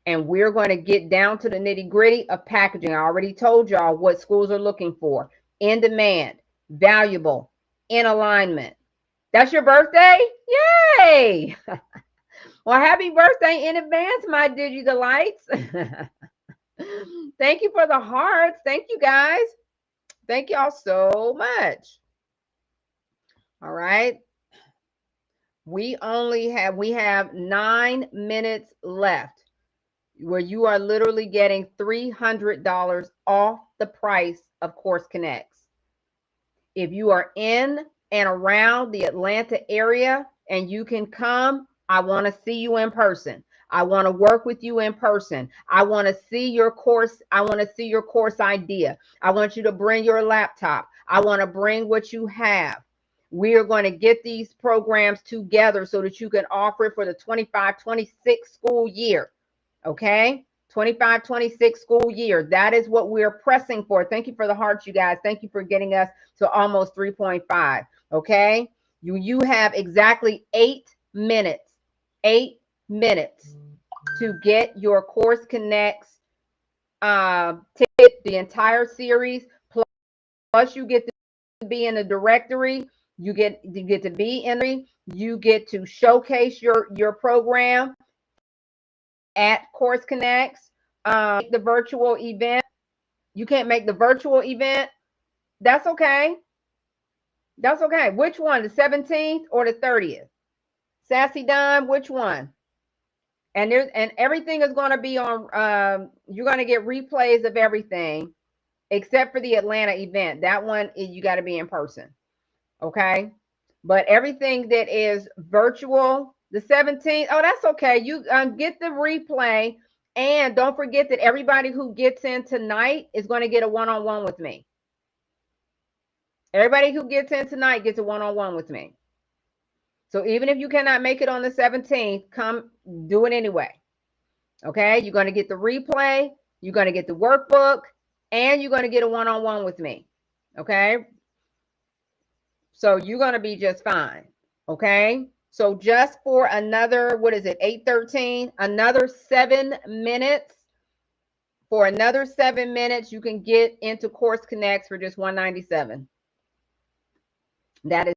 And we're going to get down to the nitty gritty of packaging. I already told y'all what schools are looking for: in demand, valuable, in alignment. That's your birthday? Yay! Well, happy birthday in advance, my digi-delights. Thank you for the hearts. Thank you, guys. Thank y'all so much. All right. We have 9 minutes left, where you are literally getting $300 off the price of Course Connects. If you are in and around the Atlanta area and you can come, I want to see you in person. I want to work with you in person. I want to see your course. I want to see your course idea. I want you to bring your laptop. I want to bring what you have. We are going to get these programs together so that you can offer it for the 25-26 school year. Okay? 25-26 school year. That is what we're pressing for. Thank you for the hearts, you guys. Thank you for getting us to almost 3.5. Okay? You have exactly 8 minutes. 8 minutes to get your Course Connects ticket, the entire series. Plus you get to be in the directory. You get to be in the, you get to showcase your program at Course Connects. The virtual event. You can't make the virtual event. That's okay. That's okay. Which one? The 17th or the 30th? Sassy Dime, which one? And everything is going to be on. You're going to get replays of everything except for the Atlanta event. That one you got to be in person. Okay. But everything that is virtual, the 17th, oh, that's okay. You get the replay. And don't forget that everybody who gets in tonight is going to get a one-on-one with me. Everybody who gets in tonight gets a one-on-one with me. So even if you cannot make it on the 17th, come do it anyway. Okay? You're going to get the replay. You're going to get the workbook. And you're going to get a one-on-one with me. Okay? So you're going to be just fine. Okay? So just for another, what is it, 8:13, another 7 minutes. For another 7 minutes, you can get into Course Connects for just $197. That is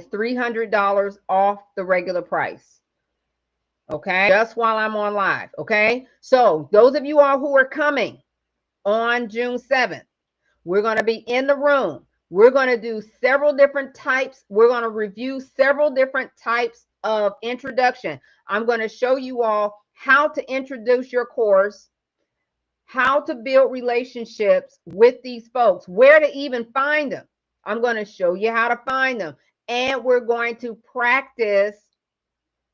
$300 off the regular price. Okay? Just while I'm on live. Okay? So those of you all who are coming on June 7th, we're going to be in the room. We're going to do several different types. We're going to review several different types of introduction. I'm going to show you all how to introduce your course, how to build relationships with these folks, where to even find them. I'm going to show you how to find them. And we're going to practice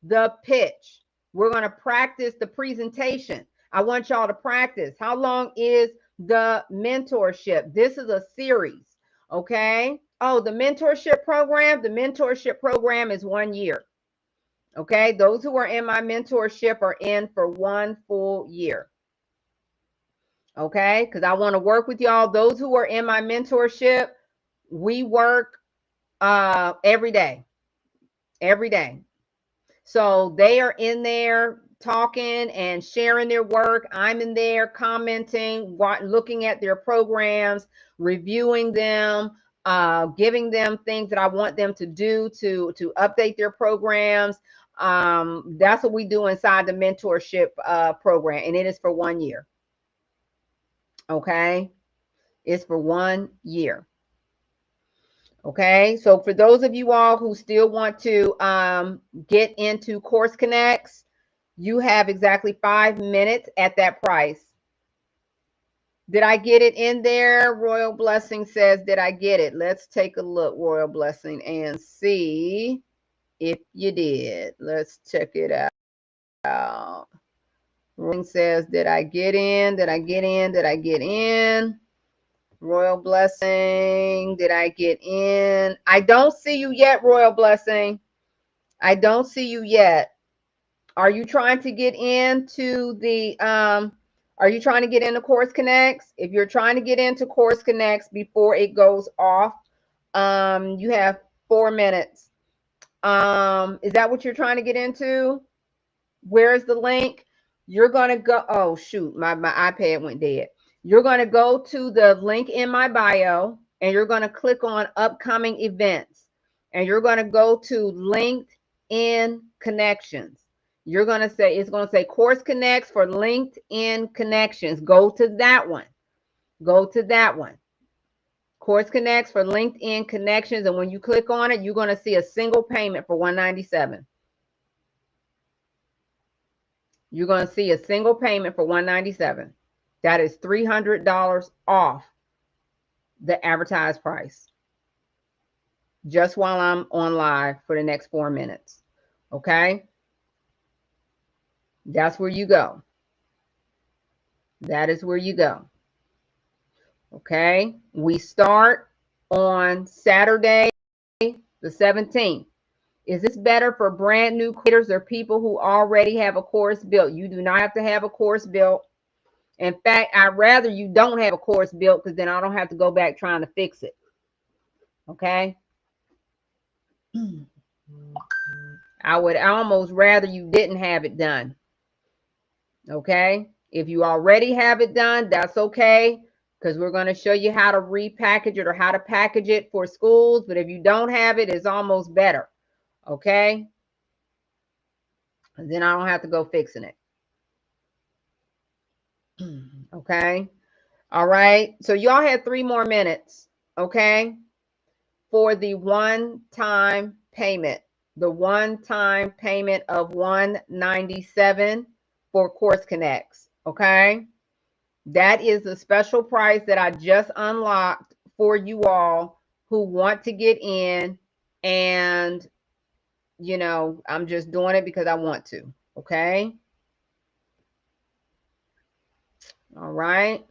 the pitch. We're going to practice the presentation. I want y'all to practice. How long is the mentorship? This is a series. Okay. Oh, the mentorship program is 1 year. Okay. Those who are in my mentorship are in for 1 full year. Okay. Because I want to work with y'all. Those who are in my mentorship, we work every day. Every day. So they are in there talking and sharing their work. I'm in there commenting, looking at their programs, reviewing them, giving them things that I want them to do to update their programs. That's what we do inside the mentorship program, and it is for 1 year. Okay, it's for 1 year. Okay, so for those of you all who still want to get into Course Connects, you have exactly 5 minutes at that price. Did I get it in there? Royal Blessing says, did I get it? Let's take a look, Royal Blessing, and see if you did. Let's check it out. Royal says, did I get in? Did I get in? Did I get in? Royal Blessing, did I get in? I don't see you yet, Royal Blessing. I don't see you yet. Are you trying to get into the, are you trying to get into Course Connects? If you're trying to get into Course Connects before it goes off You have 4 minutes. Is that what you're trying to get into? Where's the link? You're going to go. Oh, shoot. My iPad went dead. You're going to go to the link in my bio and you're going to click on upcoming events. And you're going to go to LinkedIn connections. You're going to say, it's going to say Course Connects for LinkedIn connections. Go to that one. Go to that one. Course Connects for LinkedIn connections. And when you click on it, you're going to see a single payment for $197. You're going to see a single payment for $197. That is $300 off the advertised price. Just while I'm on live for the next 4 minutes. Okay? That's where you go. That is where you go. Okay? We start on Saturday, the 17th. Is this better for brand new creators or people who already have a course built? You do not have to have a course built. In fact, I'd rather you don't have a course built because then I don't have to go back trying to fix it. Okay? I would almost rather you didn't have it done. Okay? If you already have it done, that's okay, because we're going to show you how to repackage it or how to package it for schools. But if you don't have it, it's almost better. Okay? And then I don't have to go fixing it. Okay? All right? So y'all have 3 more minutes. Okay? For the one-time payment. The one-time payment of $197 for Course Connects. Okay? That is the special price that I just unlocked for you all who want to get in. And, you know, I'm just doing it because I want to. Okay? All right.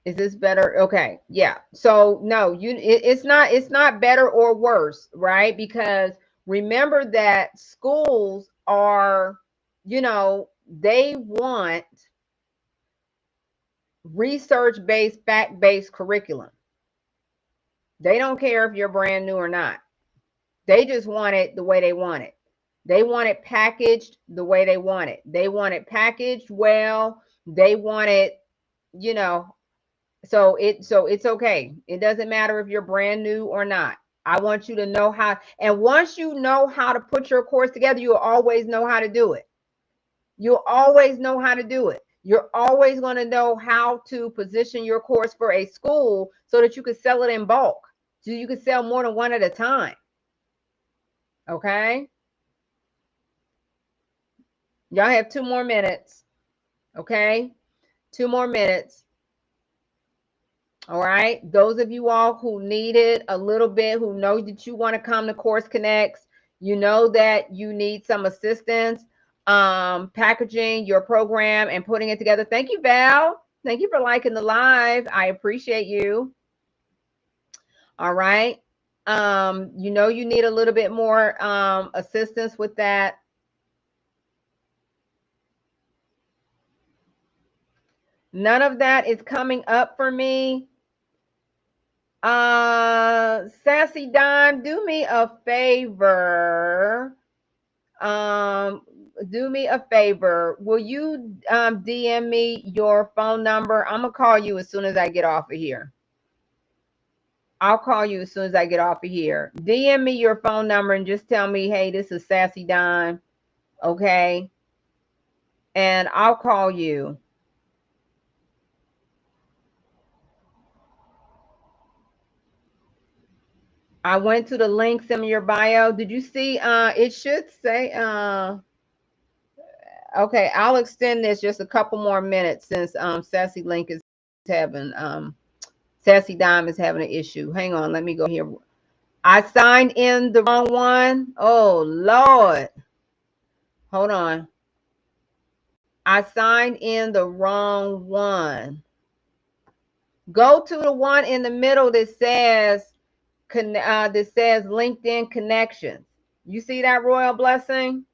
Is this better? Okay. Yeah. So no, it's not better or worse, right? Because remember that schools are, you know, they want research-based, fact-based curriculum. They don't care if you're brand new or not. They just want it the way they want it. They want it packaged the way they want it. They want it packaged well. They want it, you know, so it's okay. It doesn't matter if you're brand new or not. I want you to know how, and once you know how to put your course together, you'll always know how to do it. You'll always know how to do it. You're always going to know how to position your course for a school so that you can sell it in bulk. So you can sell more than one at a time. Okay? Y'all have 2 more minutes. Okay? 2 more minutes. All right. Those of you all who need it a little bit, who know that you want to come to Course Connects, you know that you need some assistance packaging your program and putting it together. Thank you, Val. Thank you for liking the live. I appreciate you. All right. You know you need a little bit more assistance with that. None of that is coming up for me. Sassy Dime, do me a favor. Do me a favor. Will you DM me your phone number? I'm gonna call you as soon as I get off of here. I'll call you as soon as I get off of here. DM me your phone number and just tell me, hey, this is Sassy Dime. Okay. And I'll call you. I went to the links in your bio. Did you see it should say okay, I'll extend this just a couple more minutes since Sassy Link is having Sassy Dime is having an issue. Hang on, let me go here. I signed in the wrong one. Oh Lord. Hold on. I signed in the wrong one. Go to the one in the middle that says LinkedIn connections. You see that, Royal Blessing?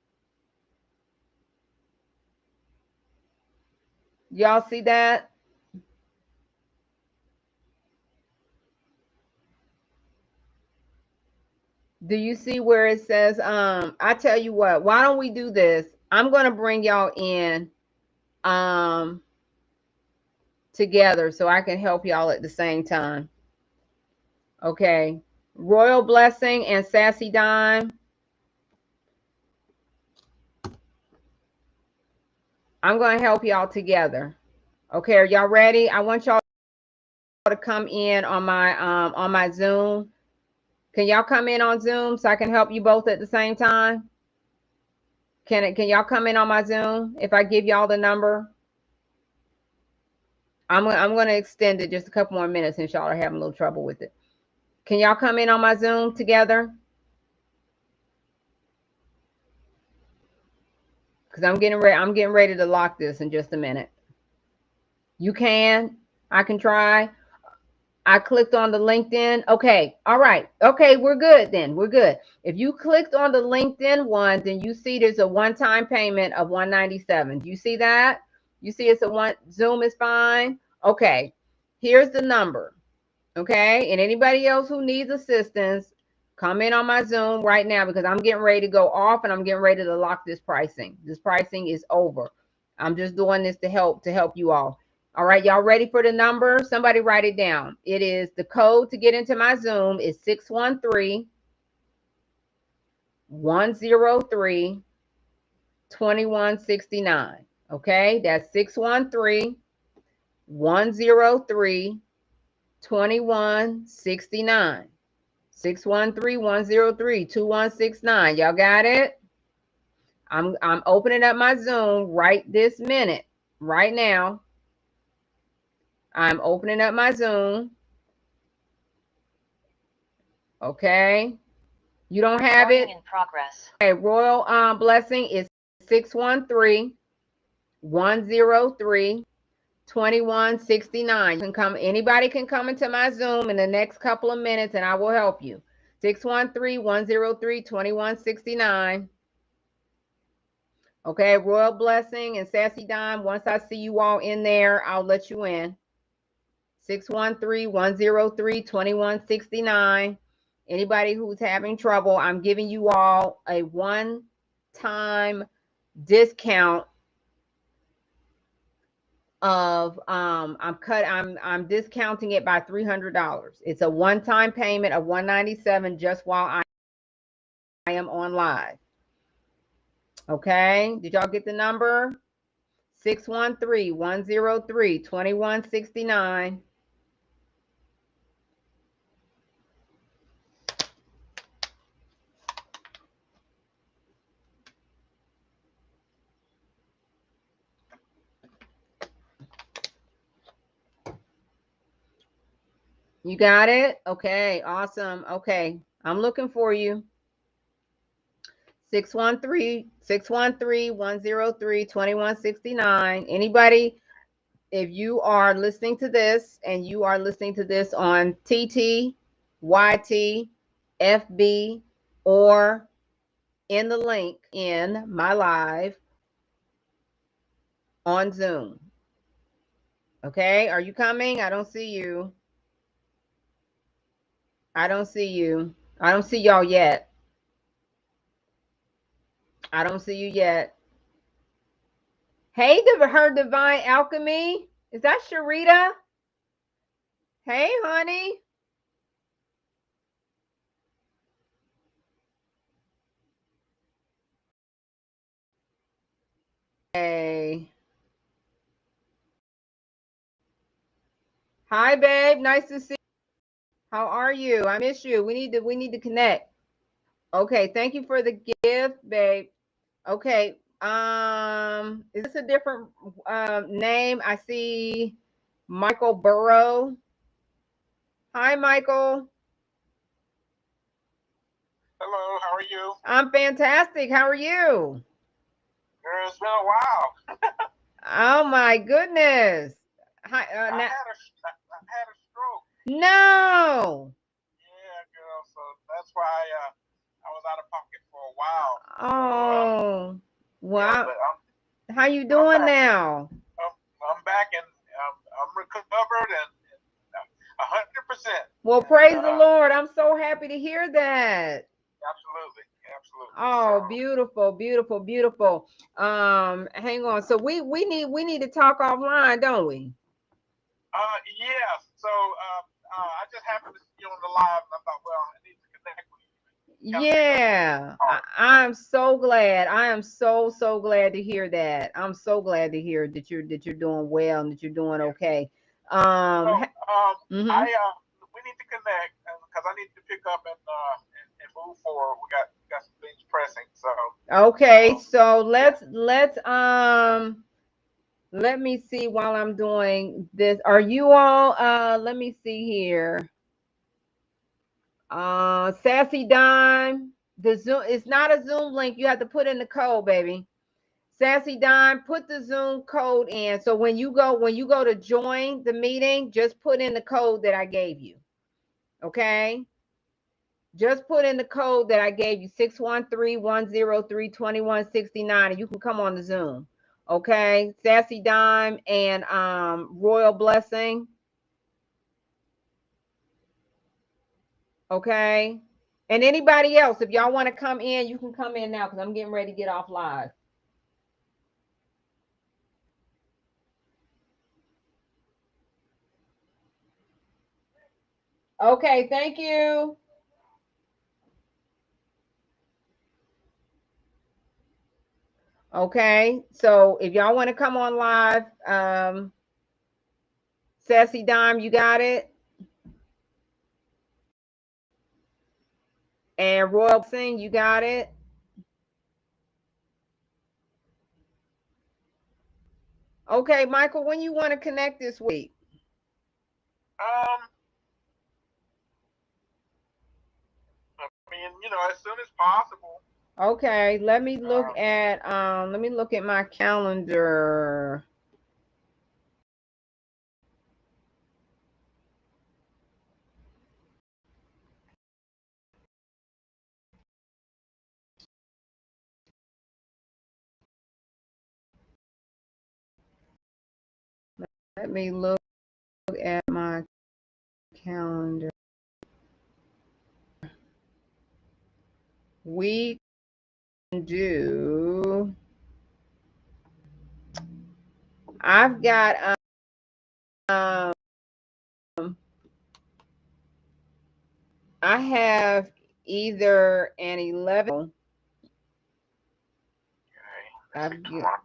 Y'all see that? Do you see where it says, I tell you what, why don't we do this? I'm going to bring y'all in together so I can help y'all at the same time. Okay. Royal Blessing and Sassy Dime. I'm going to help y'all together. Okay, are y'all ready? I want y'all to come in on my Zoom. Can y'all come in on Zoom so I can help you both at the same time? Can y'all come in on my Zoom if I give y'all the number? I'm going to extend it just a couple more minutes since y'all are having a little trouble with it. Can y'all come in on my Zoom together? Because I'm getting ready to lock this in just a minute. You can. I can try. I clicked on the LinkedIn. Okay. All right. Okay. We're good then. We're good. If you clicked on the LinkedIn one, then you see there's a one-time payment of $197. Do you see that? You see it's a one. Zoom is fine. Okay. Here's the number. Okay. And anybody else who needs assistance, come in on my Zoom right now because I'm getting ready to go off and I'm getting ready to lock this pricing. This pricing is over. I'm just doing this to help you all. All right, y'all ready for the number? Somebody write it down. It is the code to get into my Zoom is 613-103-2169. Okay, that's 613-103-2169. 613-103-2169. Y'all got it? I'm opening up my Zoom right this minute. Right now. I'm opening up my Zoom. Okay. You don't have it? In progress. Okay, Royal Blessing is 613-103-2169. You can come, anybody can come into my Zoom in the next couple of minutes and I will help you. 613-103-2169. Okay, Royal Blessing and Sassy Dime. Once I see you all in there, I'll let you in. 613-103-2169. Anybody who's having trouble, I'm giving you all a one-time discount of I'm discounting it by $300. It's a one-time payment of $197 just while I am on live. Okay, did y'all get the number? 613-103-2169. You got it? Okay, awesome. Okay, I'm looking for you. 613-103-2169. Anybody, if you are listening to this and you are listening to this on TT, YT, FB, or in the link in my live on Zoom. Okay, are you coming? I don't see you. I don't see you. I don't see y'all yet. I don't see you yet. Hey, her divine alchemy. Is that Sharita? Hey, honey. Hey. Hi, babe. Nice to see you. How are you? I miss you. We need to connect. Okay, thank you for the gift, babe. Okay. Is this a different name? I see Michael Burrow. Hi, Michael. Hello, how are you? I'm fantastic. How are you? It's been a while. Oh my goodness. Hi, I had a stroke. No. Yeah, girl. So that's why I was out of pocket for a while. Oh, wow. Yeah, but how you doing now? I'm back and I'm recovered and 100%. Well, praise the Lord. I'm so happy to hear that. Absolutely, absolutely. Oh, So, beautiful, beautiful, beautiful. Hang on. So we need to talk offline, don't we? yeah. So, I just happened to see you on the live, and I thought, well, I need to connect with you. Kind of figure out what you're Yeah, doing. I'm so glad. I am so glad to hear that. I'm so glad to hear that you're doing well and that you're doing Yeah. okay. So, Mm-hmm. we need to connect because I need to pick up and move forward. We got some things pressing. So, Okay, so yeah. let me see while I'm doing this. Are you all let me see here. Sassy Dime. The Zoom, it's not a Zoom link. You have to put in the code, baby. Sassy Dime, put the Zoom code in. So when you go to join the meeting, just put in the code that I gave you. Okay? Just put in the code that I gave you, 613-103-2169, and you can come on the Zoom. Okay? Sassy Dime and Royal Blessing. Okay? And anybody else, if y'all want to come in, you can come in now because I'm getting ready to get off live. Okay, thank you. Okay, so if y'all want to come on live, Sassy Dime, you got it? And Royal Singh, you got it? Okay, Michael, when you want to connect this week? Um, I mean, as soon as possible. Okay, Um, let me look at my calendar. Let me look at my calendar. We can do. I've got um I have either an 11. okay, let's see I've get, tomorrow.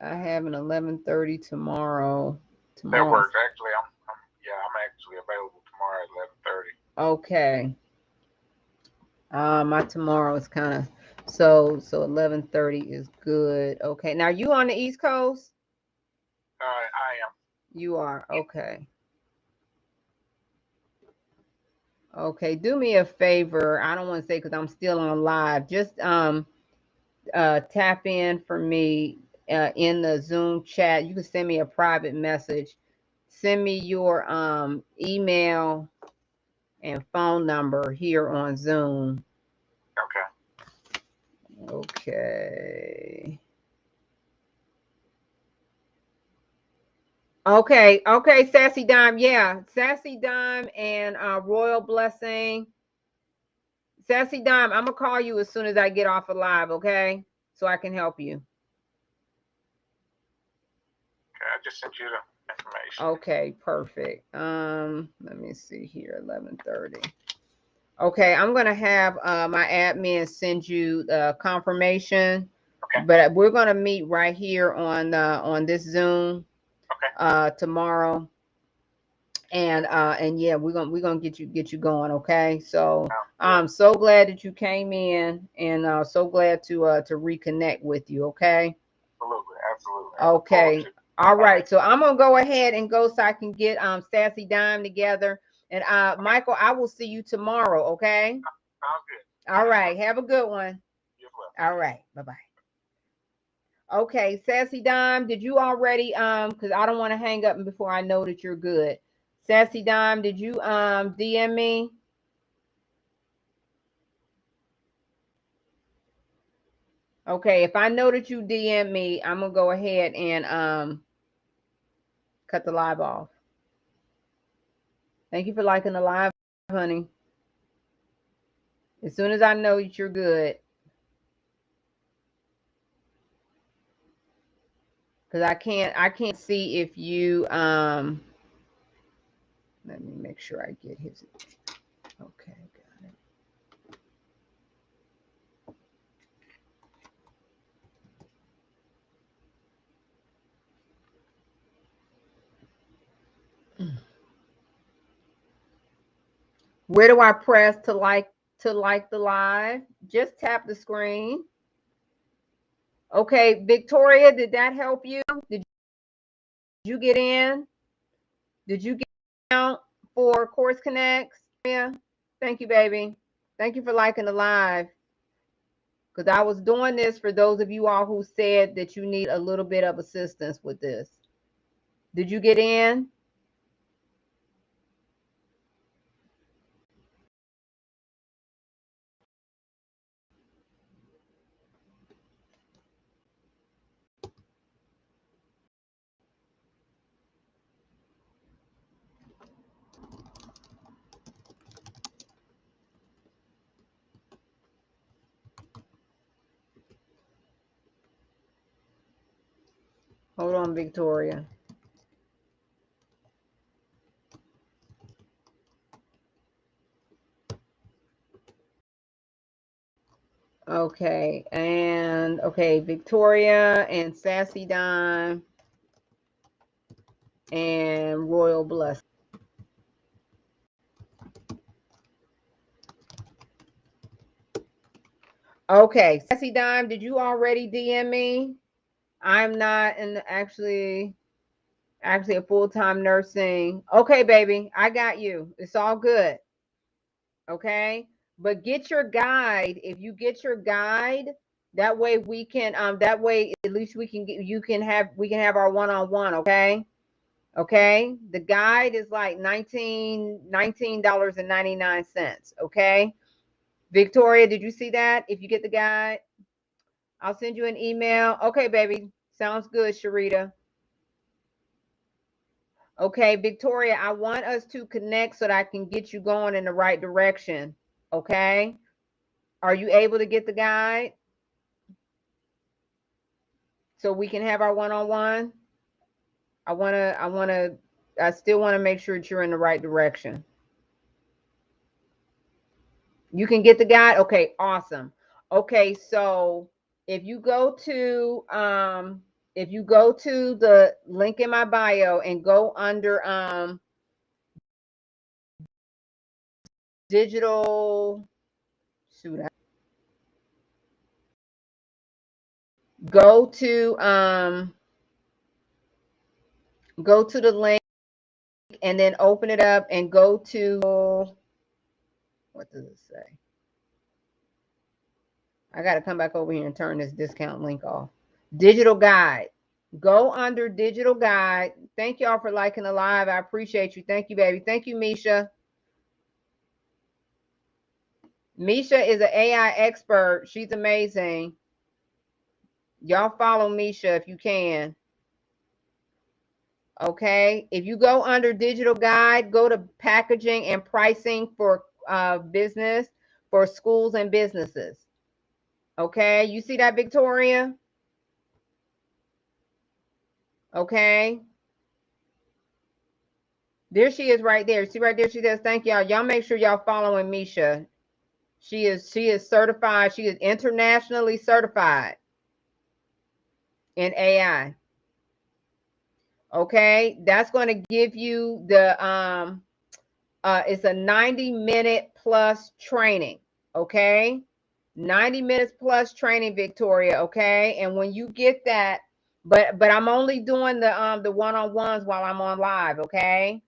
I have an 11:30 tomorrow. That Tomorrow. works. Actually, I'm actually available tomorrow at 11:30. Okay. My tomorrow is kind of so 11:30 is good. Okay. Now you on the East Coast? I am. You are. Okay. Okay. Do me a favor. I don't want to say because I'm still on live. Just tap in for me in the Zoom chat. You can send me a private message. Send me your email and phone number here on Zoom. Okay. Okay. Okay, Sassy Dime. Yeah, Sassy Dime and Royal Blessing. Sassy Dime, I'm gonna call you as soon as I get off of live, okay? So I can help you. Okay. I just sent you the information. Okay, perfect. Let me see here, 11:30. Okay, I'm gonna have my admin send you confirmation, Okay. but we're gonna meet right here on this Zoom Okay. tomorrow, and yeah, we're gonna get you going. Okay, so Good. I'm so glad that you came in, and so glad to reconnect with you. Okay. Absolutely. Absolutely. I look forward Okay. to it. All All right. right. So I'm gonna go ahead and go so I can get Sassy Dime together. And Okay. Michael, I will see you tomorrow. Okay. Sounds good. All right. Have a good one. You as well. All right. Bye bye. Okay, Sassy Dime, did you already because I don't want to hang up before I know that you're good. Sassy Dime, did you DM me? Okay, if I know that you DM me, I'm gonna go ahead and cut the live off. Thank you for liking the live, honey. As soon as I know that you're good. Because I can't see if you let me make sure I get his. Okay, got it. Where do I press to like the live? Just tap the screen. Okay, Victoria, did that help you? Did you get in? Did you get out for Course Connects? Yeah. Thank you, baby. Thank you for liking the live. Because I was doing this for those of you all who said that you need a little bit of assistance with this. Did you get in? Hold on, Victoria. Okay, and okay, Victoria and Sassy Dime and Royal Blessing. Okay, Sassy Dime, did you already DM me? I'm not in actually a full-time nursing. Okay, baby, I got you. It's all good. Okay, but get your guide. If you get your guide, that way we can that way at least we can get we can have our one-on-one. Okay. Okay, the guide is like $19.99. Okay, Victoria, did you see that? If you get the guide, I'll send you an email. Okay, baby, sounds good, Sharita. Okay, Victoria, I want us to connect so that I can get you going in the right direction. Okay, are you able to get the guide so we can have our one-on-one? I still want to make sure that you're in the right direction. You can get the guide? Okay, awesome. Okay, so if you go to the link in my bio and go under digital shoot go to the link and then open it up and go to, what does it say? I got to come back over here and turn this discount link off. Digital guide. Go under digital guide. Thank y'all for liking the live. I appreciate you. Thank you, baby. Thank you, Misha. Misha is an AI expert. She's amazing. Y'all follow Misha if you can. Okay. If you go under digital guide, go to packaging and pricing for business, for schools and businesses. Okay. You see that, Victoria? Okay. There she is right there. See right there, she does. Thank y'all. Y'all make sure y'all following Misha. She is certified. She is internationally certified in AI. Okay, that's going to give you the it's a 90-minute plus training. Okay, 90 minutes plus training, Victoria. Okay, and when you get that, but I'm only doing the one-on-ones while I'm on live. Okay.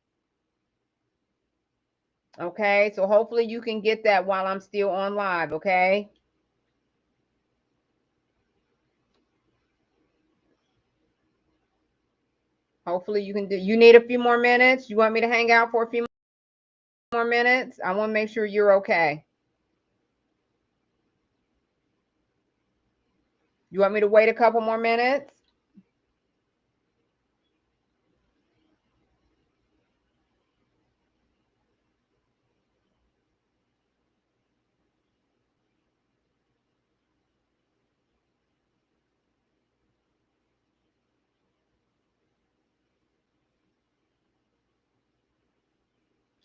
Okay, so hopefully you can get that while I'm still on live. Okay. Hopefully you can do. You need a few more minutes. You want me to hang out for a few more minutes? I want to make sure you're okay. You want me to wait a couple more minutes?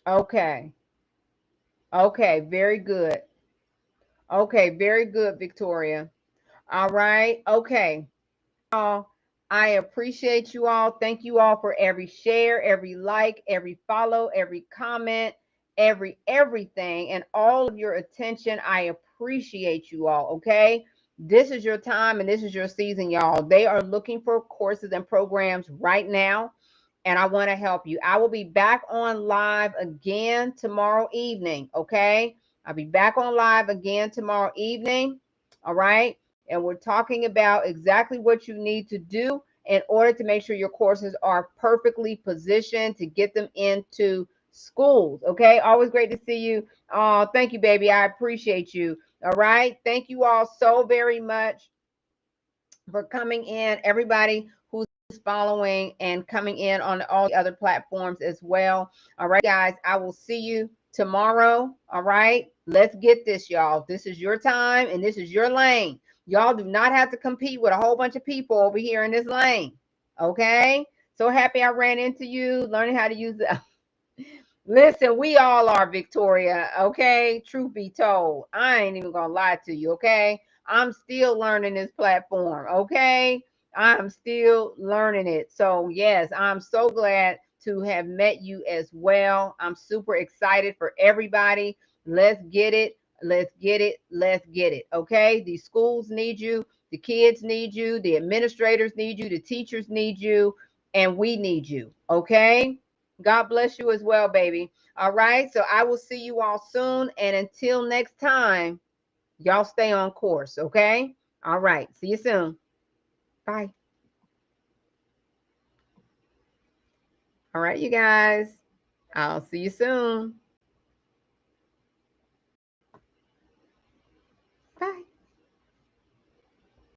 Okay. Okay. Very good. Okay. Very good, Victoria. All right. Okay. All. I appreciate you all. Thank you all for every share, every like, every follow, every comment, everything, and all of your attention. I appreciate you all. Okay. This is your time and this is your season, y'all. They are looking for courses and programs right now, and I want to help you. I will be back on live again tomorrow evening. Okay. I'll be back on live again tomorrow evening. All right. And we're talking about exactly what you need to do in order to make sure your courses are perfectly positioned to get them into schools. Okay. Always great to see you. Oh, thank you, baby. I appreciate you. All right. Thank you all so very much for coming in. Everybody who's following and coming in on all the other platforms as well. All right, guys. I will see you tomorrow. All right. Let's get this, y'all. This is your time and this is your lane. Y'all do not have to compete with a whole bunch of people over here in this lane. Okay. So happy I ran into you, learning how to use it. Listen, we all are, Victoria. Okay. Truth be told, I ain't even going to lie to you. Okay. I'm still learning this platform. Okay. I'm still learning it. So, yes, I'm so glad to have met you as well. I'm super excited for everybody. Let's get it. Let's get it. Let's get it. Okay. The schools need you. The kids need you. The administrators need you. The teachers need you. And we need you. Okay. God bless you as well, baby. All right. So I will see you all soon. And until next time, y'all stay on course. Okay. All right. See you soon. Bye. All right, you guys. I'll see you soon.